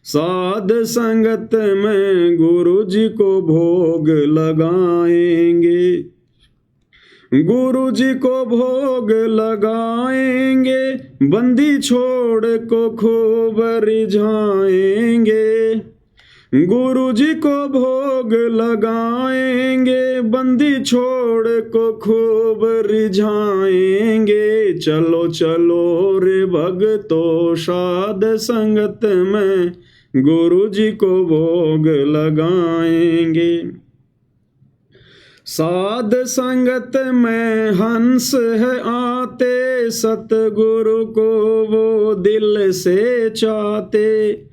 साध संगत में गुरु जी को भोग लगाएंगे, गुरु जी को भोग लगाएंगे, बंदी छोड़ को खूब रिझाएंगे, गुरु जी को भोग लगाएंगे, बंदी छोड़ को खूब रिझाएंगे। चलो चलो रे भगतो साध संगत में गुरु जी को भोग लगाएंगे। साध संगत में हंस है आते, सतगुरु को वो दिल से चाहते,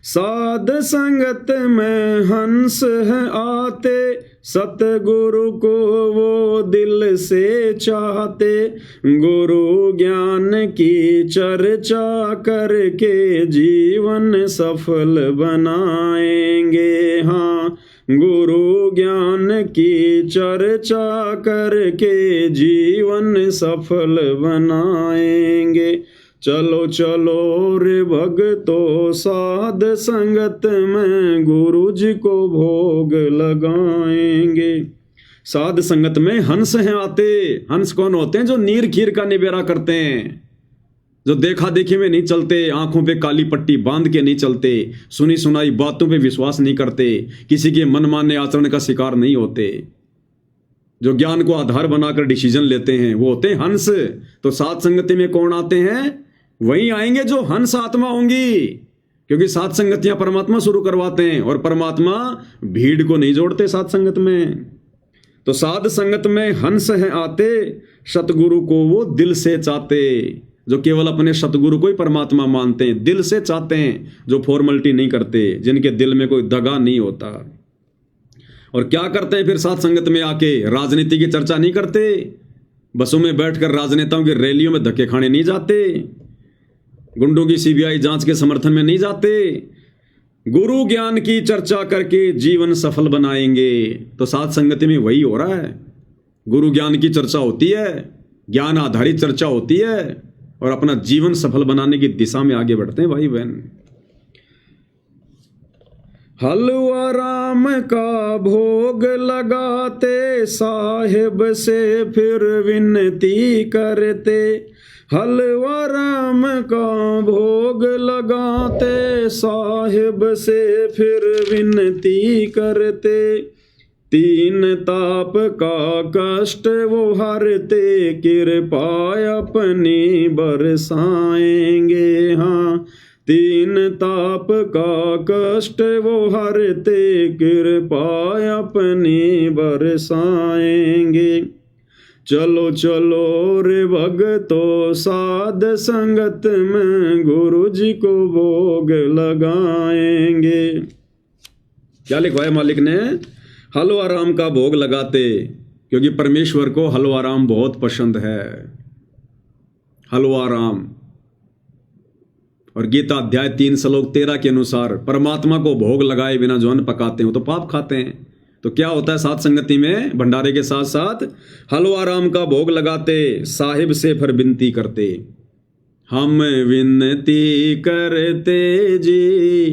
साध संगत में हंस है आते, सतगुरु को वो दिल से चाहते, गुरु ज्ञान की चर्चा करके जीवन सफल बनाएंगे। हाँ, गुरु ज्ञान की चर्चा करके जीवन सफल बनाएंगे। चलो चलो रे भगतो साध संगत में गुरु जी को भोग लगाएंगे। साध संगत में हंस हैं आते। हंस कौन होते हैं? जो नीर खीर का निबेरा करते हैं, जो देखा देखी में नहीं चलते, आंखों पे काली पट्टी बांध के नहीं चलते, सुनी सुनाई बातों पे विश्वास नहीं करते, किसी के मनमाने आचरण का शिकार नहीं होते, जो ज्ञान को आधार बनाकर डिसीजन लेते हैं, वो होते हैं हंस। तो साध संगति में कौन आते हैं? वही आएंगे जो हंस आत्मा होंगी, क्योंकि साध संगतियां परमात्मा शुरू करवाते हैं और परमात्मा भीड़ को नहीं जोड़ते साध संगत में। तो साध संगत में हंस हैं आते, सतगुरु को वो दिल से चाहते, जो केवल अपने सतगुरु को ही परमात्मा मानते हैं, दिल से चाहते हैं, जो फॉर्मेलिटी नहीं करते, जिनके दिल में कोई दगा नहीं होता। और क्या करते हैं फिर साध संगत में आके? राजनीति की चर्चा नहीं करते, बसों में बैठकर राजनेताओं की रैलियों में धक्के खाने नहीं जाते, गुंडों की सीबीआई जांच के समर्थन में नहीं जाते, गुरु ज्ञान की चर्चा करके जीवन सफल बनाएंगे। तो साध संगति में वही हो रहा है, गुरु ज्ञान की चर्चा होती है, ज्ञान आधारित चर्चा होती है, और अपना जीवन सफल बनाने की दिशा में आगे बढ़ते हैं भाई बहन। हलवा राम का भोग लगाते, साहिब से फिर विनती करते, हलवा राम का भोग लगाते, साहिब से फिर विनती करते, तीन ताप का कष्ट वो हरते, कृपा अपनी बरसाएंगे। हाँ, तीन ताप का कष्ट वो हरते, कृपा अपनी बरसाएंगे। चलो चलो रे भगतो साध संगत में गुरु जी को भोग लगाएंगे। क्या लिखवाया मालिक ने? हलवा राम का भोग लगाते, क्योंकि परमेश्वर को हलवा राम बहुत पसंद है। हलवा राम। और गीता अध्याय 3 श्लोक 13 के अनुसार परमात्मा को भोग लगाए बिना जो अन्न पकाते हो तो पाप खाते हैं। तो क्या होता है साध संगति में? भंडारे के साथ साथ हलवा राम का भोग लगाते, साहिब से फिर विनती करते, हम विनती करते जी,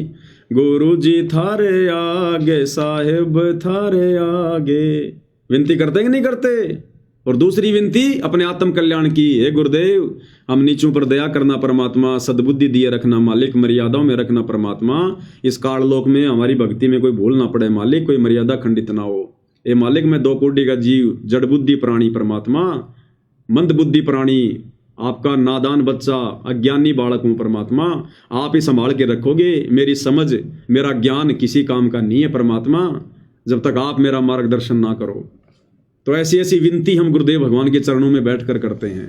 गुरु जी थारे आगे, साहिब थारे आगे। विनती करते कि नहीं करते? और दूसरी विनती अपने आत्म कल्याण की, हे गुरुदेव हम नीचों पर दया करना परमात्मा, सद्बुद्धि दिए रखना मालिक, मर्यादाओं में रखना परमात्मा, इस काललोक में हमारी भक्ति में कोई भूल ना पड़े मालिक, कोई मर्यादा खंडित ना हो। ए मालिक मैं 2 कोटि का जीव, जड़ बुद्धि प्राणी परमात्मा, मंद बुद्धि प्राणी, आपका नादान बच्चा, अज्ञानी बालक हूं परमात्मा, आप ही संभाल के रखोगे। मेरी समझ, मेरा ज्ञान किसी काम का नहीं है परमात्मा, जब तक आप मेरा मार्गदर्शन ना करो। तो ऐसी ऐसी विनती हम गुरुदेव भगवान के चरणों में बैठकर करते हैं।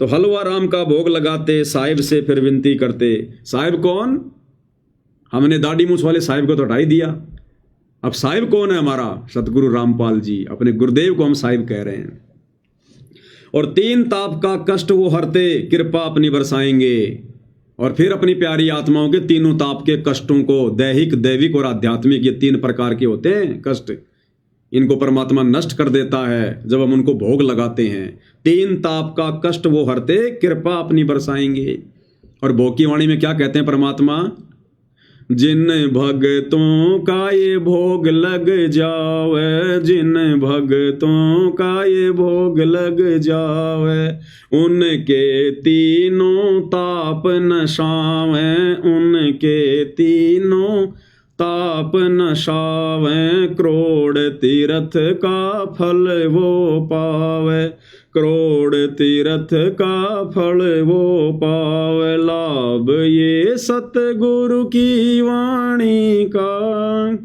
तो हलवा राम का भोग लगाते, साहिब से फिर विनती करते। साहिब कौन? हमने दाढ़ी मूछ वाले साहिब को तो हटा ही दिया। अब साहिब कौन है हमारा? सतगुरु रामपाल जी, अपने गुरुदेव को हम साहिब कह रहे हैं। और 3 ताप का कष्ट वो हरते, कृपा अपनी बरसाएंगे। और फिर अपनी प्यारी आत्माओं के तीनों ताप के कष्टों को, दैहिक, दैविक और आध्यात्मिक, ये 3 प्रकार के होते हैं कष्ट, इनको परमात्मा नष्ट कर देता है जब हम उनको भोग लगाते हैं। 3 ताप का कष्ट वो हरते, कृपा अपनी बरसाएंगे। और भोग की वाणी में क्या कहते हैं परमात्मा? जिन भगतों का ये भोग लग जावे, जिन भगतों का ये भोग लग जावे, उनके तीनों ताप नशावे, उनके तीनों ताप नशावे, करोड़ तीर्थ का फल वो पावे, करोड़ तीर्थ का फल वो पावे, लाभ ये सतगुरु की वाणी का,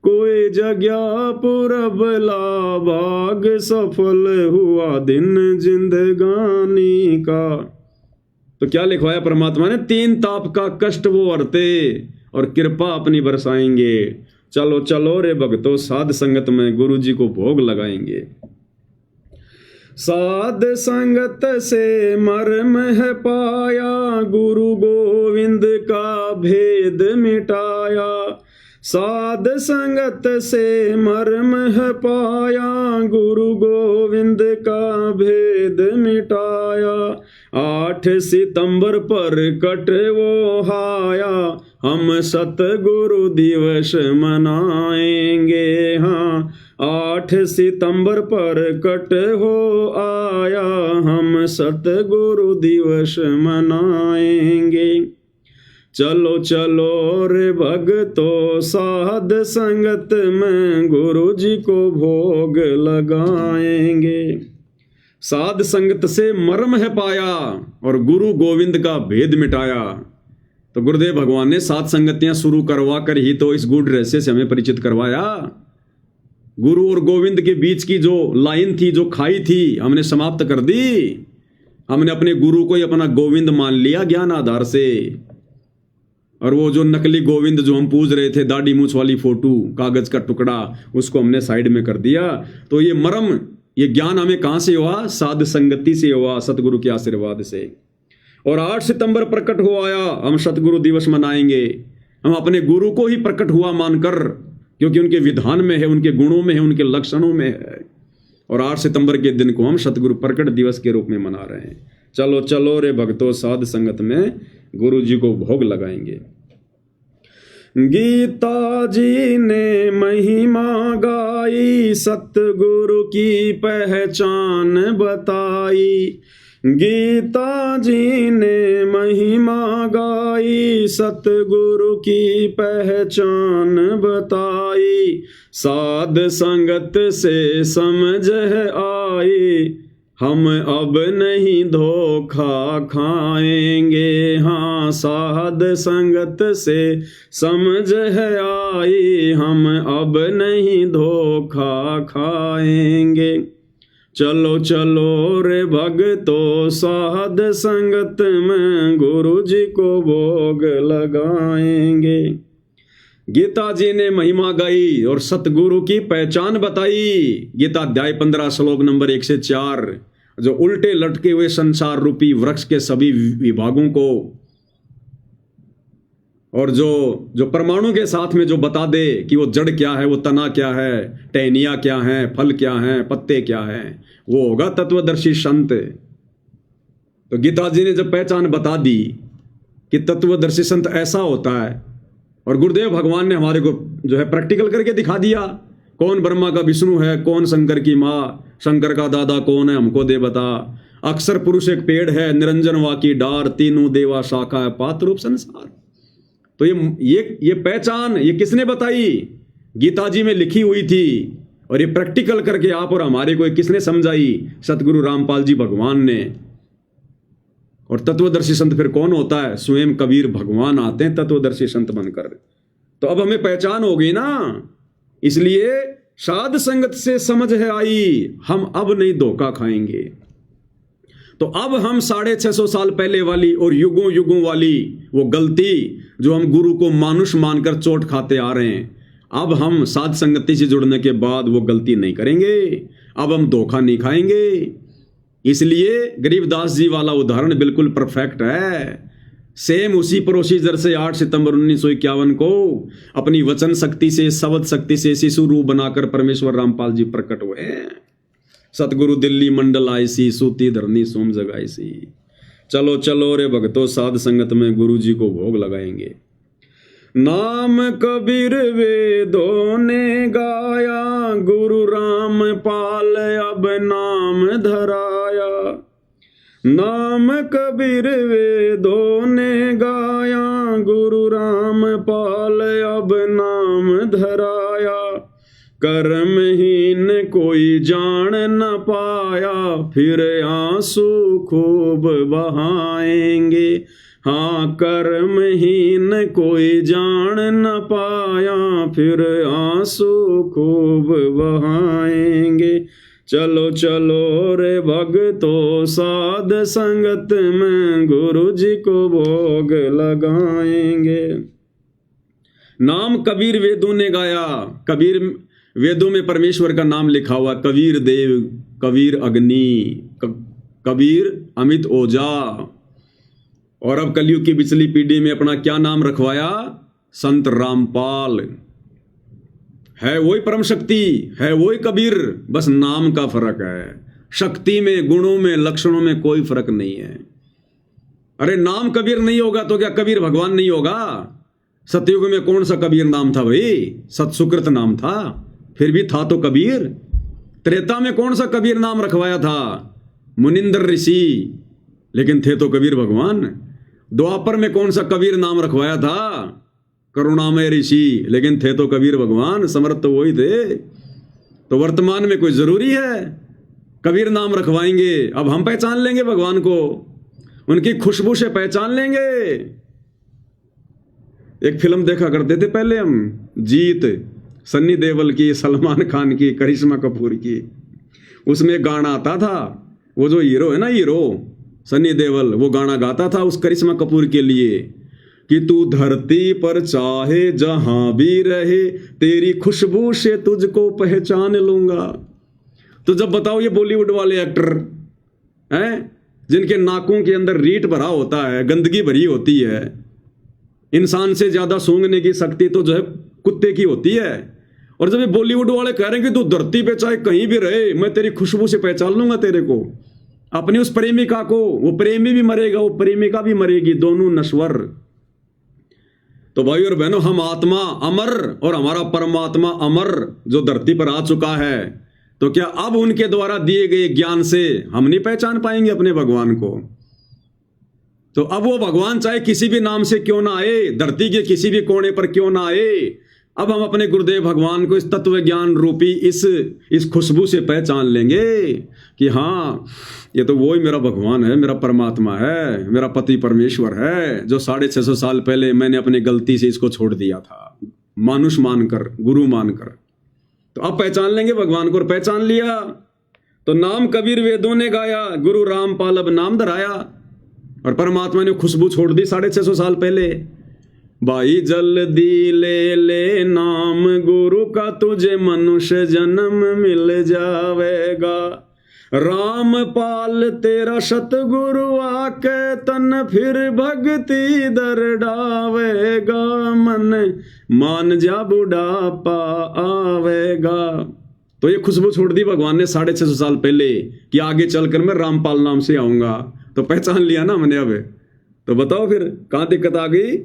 कोई जगया पुरब लाभाग, सफल हुआ दिन जिंदगानी का। तो क्या लिखवाया परमात्मा ने? 3 ताप का कष्ट वो हरते और कृपा अपनी बरसाएंगे। चलो चलो रे भक्तों, साध संगत में गुरु जी को भोग लगाएंगे। साध संगत से मर्म है पाया, गुरु गोविंद का भेद मिटाया, साध संगत से मर्म है पाया, गुरु गोविंद का भेद मिटाया, 8 सितंबर पर कट वो हाया, हम सतगुरु दिवस मनाएंगे। हाँ, 8 सितंबर पर कट हो आया, हम सतगुरु दिवस मनाएंगे। चलो चलो रे भक्तों, साध संगत में गुरु जी को भोग लगाएंगे। साध संगत से मर्म है पाया और गुरु गोविंद का भेद मिटाया। तो गुरुदेव भगवान ने साध संगतियां शुरू करवा कर ही तो इस गूढ़ रहस्य से हमें परिचित करवाया। गुरु और गोविंद के बीच की जो लाइन थी, जो खाई थी, हमने समाप्त कर दी। हमने अपने गुरु को ही अपना गोविंद मान लिया ज्ञान आधार से, और वो जो नकली गोविंद जो हम पूज रहे थे, दाढ़ी मूछ वाली फोटो, कागज का टुकड़ा, उसको हमने साइड में कर दिया। तो ये मर्म, ये ज्ञान हमें कहां से हुआ? साध संगति से हुआ, सतगुरु के आशीर्वाद से। और 8 सितंबर प्रकट हो आया, हम सतगुरु दिवस मनाएंगे। हम अपने गुरु को ही प्रकट हुआ मानकर, क्योंकि उनके विधान में है, उनके गुणों में है, उनके लक्षणों में है। और 8 सितंबर के दिन को हम सतगुरु प्रकट दिवस के रूप में मना रहे हैं। चलो चलो रे भक्तों, साध संगत में गुरु जी को भोग लगाएंगे। गीता जी ने महिमा गाई, सतगुरु की पहचान बताई। गीता जी ने महिमा गाई, सतगुरु की पहचान बताई। साध संगत से समझ है आई, हम अब नहीं धोखा खाएंगे। हाँ, साध संगत से समझ है आई, हम अब नहीं धोखा खाएंगे। चलो चलो रे भक्तों, साध संगत में गुरु जी को भोग लगाएंगे। गीता जी ने महिमा गाई और सतगुरु की पहचान बताई। गीता अध्याय 15 श्लोक नंबर 1 से 4, जो उल्टे लटके हुए संसार रूपी वृक्ष के सभी विभागों को, और जो परमाणु के साथ में जो बता दे कि वो जड़ क्या है, वो तना क्या है, टहनियाँ क्या हैं, फल क्या हैं, पत्ते क्या हैं, वो होगा तत्वदर्शी संत। तो गीता जी ने जब पहचान बता दी कि तत्वदर्शी संत ऐसा होता है, और गुरुदेव भगवान ने हमारे को जो है प्रैक्टिकल करके दिखा दिया, कौन ब्रह्मा का विष्णु है, कौन शंकर की माँ, शंकर का दादा कौन है, हमको दे बता। अक्षर पुरुष एक पेड़ है, निरंजन वा की डार, तीनों देवा शाखा है, पात्र रूप संसार। तो ये पहचान ये किसने बताई? गीता जी में लिखी हुई थी, और ये प्रैक्टिकल करके आप और हमारे को किसने समझाई? सतगुरु रामपाल जी भगवान ने। और तत्वदर्शी संत फिर कौन होता है? स्वयं कबीर भगवान आते हैं तत्वदर्शी संत बनकर। तो अब हमें पहचान हो गई ना, इसलिए साध संगत से समझ है आई, हम अब नहीं धोखा खाएंगे। तो अब हम 650 साल पहले वाली और युगों युगों वाली वो गलती जो हम गुरु को मानुष मानकर चोट खाते आ रहे हैं, अब हम साध संगति से जुड़ने के बाद वो गलती नहीं करेंगे। अब हम धोखा नहीं खाएंगे। इसलिए गरीबदास जी वाला उदाहरण बिल्कुल परफेक्ट है। सेम उसी प्रोसीजर से 8 सितंबर 1951 को अपनी वचन शक्ति से, शब्द शक्ति से शिशु रूप बनाकर परमेश्वर रामपाल जी प्रकट हुए हैं। सतगुरु दिल्ली मंडल आईसी, सूती धरनी सोम जगाईसी। चलो चलो रे भक्तों, साध संगत में गुरु जी को भोग लगाएंगे। नाम कबीर वेदों ने गाया, गुरु रामपाल अब नाम धराया। नाम कबीर वेदों ने गाया, गुरु रामपाल अब नाम धराया। कर्महीन कोई जान न पाया, फिर आंसू खूब बहाएंगे। हाँ, कर्महीन कोई जान न पाया, फिर आंसू खूब बहाएंगे। चलो चलो रे भक्तों साध संगत में, गुरु जी को भोग लगाएंगे। नाम कबीर वेदों ने गाया। कबीर वेदों में परमेश्वर का नाम लिखा हुआ। कबीर देव, कबीर अग्नि, कबीर अमित ओझा। और अब कलयुग की पिछली पीढ़ी में अपना क्या नाम रखवाया? संत रामपाल। है वही परम शक्ति, है वही कबीर, बस नाम का फर्क है। शक्ति में, गुणों में, लक्षणों में कोई फर्क नहीं है। अरे नाम कबीर नहीं होगा तो क्या कबीर भगवान नहीं होगा? सतयुग में कौन सा कबीर नाम था भाई? सतसुकृत नाम था, फिर भी था तो कबीर। त्रेता में कौन सा कबीर नाम रखवाया था? मुनिंदर ऋषि, लेकिन थे तो कबीर भगवान। द्वापर में कौन सा कबीर नाम रखवाया था? करुणामय ऋषि, लेकिन थे तो कबीर भगवान। समर्थ तो वही थे। तो वर्तमान में कोई जरूरी है कबीर नाम रखवाएंगे? अब हम पहचान लेंगे भगवान को, उनकी खुशबू से पहचान लेंगे। एक फिल्म देखा करते थे पहले हम, जीत, सन्नी देओल की, सलमान खान की, करिश्मा कपूर की। उसमें गाना आता था, वो जो हीरो है ना, हीरो सन्नी देओल, वो गाना गाता था उस करिश्मा कपूर के लिए कि तू धरती पर चाहे जहां भी रहे, तेरी खुशबू से तुझको पहचान लूंगा। तो जब बताओ, ये बॉलीवुड वाले एक्टर हैं जिनके नाकों के अंदर रीट भरा होता है, गंदगी भरी होती है, इंसान से ज्यादा सूंघने की शक्ति तो जो है कुत्ते की होती है। और जब ये बॉलीवुड वाले कह रहे हैं कि तू धरती पे चाहे कहीं भी रहे, मैं तेरी खुशबू से पहचान लूंगा तेरे को, अपनी उस प्रेमिका को, वो प्रेमी भी मरेगा, वो प्रेमिका भी मरेगी, दोनों नश्वर। तो भाई और बहनों, हम आत्मा अमर और हमारा परमात्मा अमर जो धरती पर आ चुका है, तो क्या अब उनके द्वारा दिए गए ज्ञान से हम नहीं पहचान पाएंगे अपने भगवान को? तो अब वो भगवान चाहे किसी भी नाम से क्यों ना आए, धरती के किसी भी कोने पर क्यों ना आए, अब हम अपने गुरुदेव भगवान को इस तत्व ज्ञान रूपी इस खुशबू से पहचान लेंगे कि हाँ, ये तो वही मेरा भगवान है, मेरा परमात्मा है, मेरा पति परमेश्वर है, जो 650 साल पहले मैंने अपनी गलती से इसको छोड़ दिया था, मानुष मानकर, गुरु मानकर। तो अब पहचान लेंगे भगवान को। और पहचान लिया तो नाम कबीर वेदों ने गाया, गुरु रामपाल अब नाम धराया। और परमात्मा ने खुशबू छोड़ दी 650 साल पहले। भाई जल्दी ले ले नाम गुरु का, तुझे मनुष्य जन्म मिल जावेगा। रामपाल तेरा सतगुरु आके, तन फिर भक्ति दर डावेगा। मन मान जा बुढ़ापा आवेगा। तो ये खुशबू छोड़ दी भगवान ने 650 साल पहले कि आगे चलकर मैं रामपाल नाम से आऊंगा। तो पहचान लिया ना मैंने अब। तो बताओ फिर कहां दिक्कत आ गई?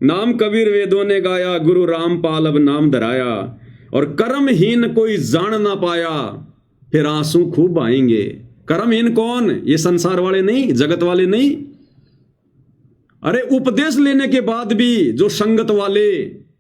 नाम कबीर वेदों ने गाया, गुरु रामपाल अब नाम धराया। और कर्महीन कोई जान ना पाया, फिर आंसू खूब आएंगे। कर्महीन कौन? ये संसार वाले नहीं, जगत वाले नहीं। अरे उपदेश लेने के बाद भी जो संगत वाले,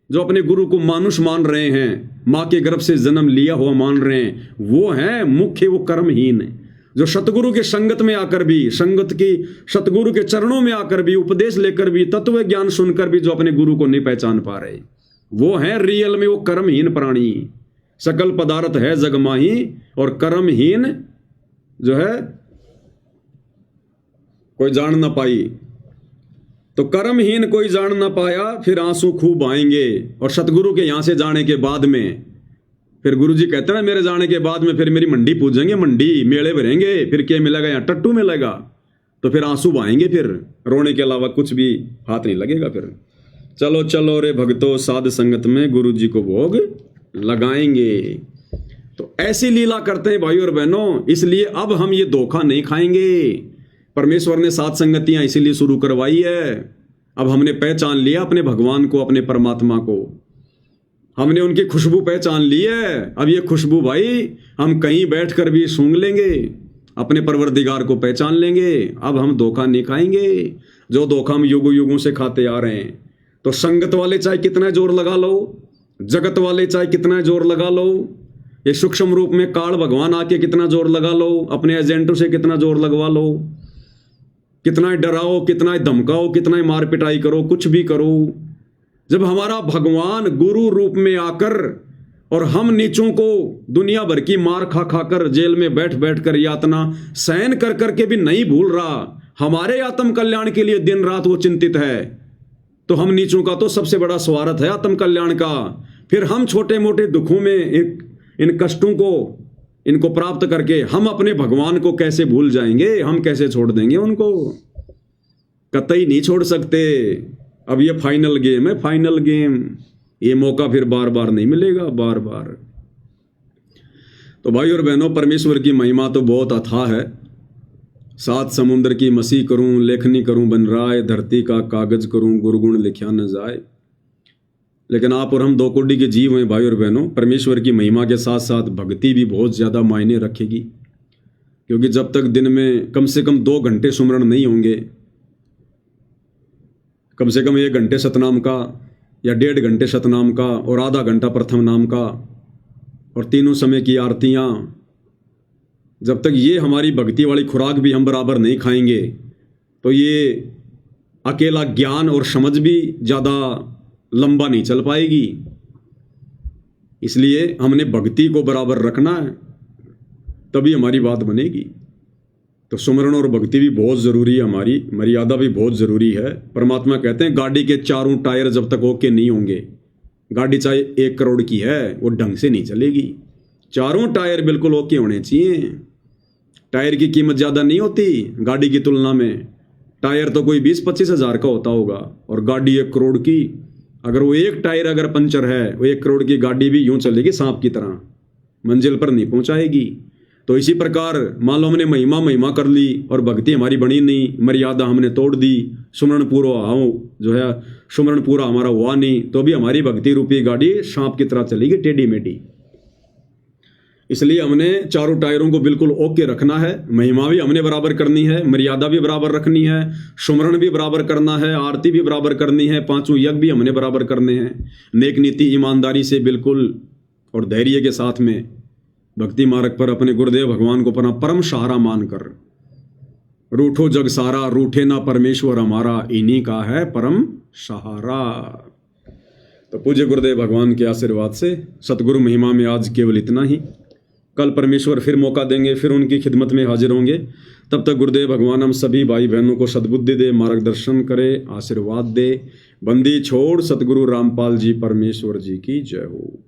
जो अपने गुरु को मानुष मान रहे हैं, मां के गर्भ से जन्म लिया हुआ मान रहे हैं, वो है मुख्य, वो कर्महीन। जो सतगुरु के संगत में आकर भी, संगत की सतगुरु के चरणों में आकर भी, उपदेश लेकर भी, तत्व ज्ञान सुनकर भी जो अपने गुरु को नहीं पहचान पा रहे, वो है रियल में वो कर्महीन प्राणी। सकल पदार्थ है जगमाही, और कर्महीन जो है कोई जान ना पाई। तो कर्महीन कोई जान ना पाया, फिर आंसू खूब आएंगे। और सतगुरु के यहां से जाने के बाद में फिर गुरु जी कहते हैं ना, मेरे जाने के बाद में फिर मेरी मंडी पूजेंगे, मंडी मेले भरेंगे, फिर क्या मिलेगा? यहाँ टट्टू मिलेगा। तो फिर आंसू बहाएंगे, फिर रोने के अलावा कुछ भी हाथ नहीं लगेगा। फिर चलो चलो रे भक्तों साध संगत में, गुरु जी को भोग लगाएंगे। तो ऐसी लीला करते हैं भाई और बहनों। इसलिए अब हम ये धोखा नहीं खाएंगे। परमेश्वर ने सात संगतियां इसीलिए शुरू करवाई है अब हमने पहचान लिया अपने भगवान को, अपने परमात्मा को, हमने उनकी खुशबू पहचान ली है। अब ये खुशबू भाई हम कहीं बैठकर भी सूंघ लेंगे, अपने परवरदिगार को पहचान लेंगे। अब हम धोखा नहीं खाएंगे, जो धोखा हम युगों युगों से खाते आ रहे हैं। तो संगत वाले चाहे कितना जोर लगा लो, जगत वाले चाहे कितना जोर लगा लो, ये सूक्ष्म रूप में काल भगवान आके कितना जोर लगा लो, अपने एजेंटों से कितना जोर लगवा लो, कितना डराओ, कितना धमकाओ, कितना मार पिटाई करो, कुछ भी करो, जब हमारा भगवान गुरु रूप में आकर और हम नीचों को दुनिया भर की मार खा खाकर जेल में बैठ बैठ कर यातना सहन कर करके भी नहीं भूल रहा, हमारे आत्म कल्याण के लिए दिन रात वो चिंतित है, तो हम नीचों का तो सबसे बड़ा स्वार्थ है आत्म कल्याण का। फिर हम छोटे मोटे दुखों में इन कष्टों को इनको प्राप्त करके हम अपने भगवान को कैसे भूल जाएंगे, हम कैसे छोड़ देंगे उनको? कतई नहीं छोड़ सकते। अब ये फाइनल गेम है, फाइनल गेम, ये मौका फिर बार बार नहीं मिलेगा, बार बार। तो भाई और बहनों, परमेश्वर की महिमा तो बहुत अथाह है। सात समुद्र की मसी करूं, लेखनी करूं बन राय, धरती का कागज करूं, गुरगुण लिखा न जाए। लेकिन आप और हम दो कोटि के जीव हैं भाई और बहनों। परमेश्वर की महिमा के साथ साथ भक्ति भी बहुत ज़्यादा मायने रखेगी, क्योंकि जब तक दिन में कम से कम 2 घंटे सुमरण नहीं होंगे, कम से कम 1 घंटे सतनाम का या 1.5 घंटे सतनाम का और आधा घंटा प्रथम नाम का और तीनों समय की आरतियाँ, जब तक ये हमारी भक्ति वाली खुराक भी हम बराबर नहीं खाएंगे, तो ये अकेला ज्ञान और समझ भी ज़्यादा लंबा नहीं चल पाएगी। इसलिए हमने भक्ति को बराबर रखना है, तभी हमारी बात बनेगी। तो सुमरण और भक्ति भी बहुत ज़रूरी है, हमारी मर्यादा भी बहुत ज़रूरी है। परमात्मा कहते हैं गाड़ी के चारों टायर जब तक ओके नहीं होंगे, गाड़ी चाहे 1 करोड़ की है, वो ढंग से नहीं चलेगी। चारों टायर बिल्कुल ओके होने चाहिए। टायर की कीमत ज़्यादा नहीं होती गाड़ी की तुलना में। टायर तो कोई 20-25 हज़ार का होता होगा और गाड़ी 1 करोड़ की। अगर वो एक टायर अगर पंचर है, वो 1 करोड़ की गाड़ी भी यूं चलेगी सांप की तरह, मंजिल पर नहीं पहुंचाएगी। तो इसी प्रकार मान लो हमने महिमा कर ली और भक्ति हमारी बनी नहीं, मर्यादा हमने तोड़ दी, सुमरण पूरा हमारा हुआ नहीं, तो भी हमारी भक्ति रूपी गाड़ी सांप की तरह चलेगी, टेढ़ी मेढ़ी। इसलिए हमने चारों टायरों को बिल्कुल ओके रखना है। महिमा भी हमने बराबर करनी है, मर्यादा भी बराबर रखनी है, सुमरण भी बराबर करना है, आरती भी बराबर करनी है, 5 यज्ञ भी हमने बराबर करने हैं। नेक नीति ईमानदारी से बिल्कुल और धैर्य के साथ में भक्ति मार्ग पर अपने गुरुदेव भगवान को अपना परम सहारा मानकर, रूठो जग सारा रूठे ना परमेश्वर हमारा, इन्हीं का है परम सहारा। तो पूज्य गुरुदेव भगवान के आशीर्वाद से सतगुरु महिमा में आज केवल इतना ही। कल परमेश्वर फिर मौका देंगे, फिर उनकी खिदमत में हाजिर होंगे। तब तक गुरुदेव भगवान हम सभी भाई बहनों को सद्बुद्धि दे, मार्गदर्शन करे, आशीर्वाद दे। बंदी छोड़ सतगुरु रामपाल जी परमेश्वर जी की जय हो।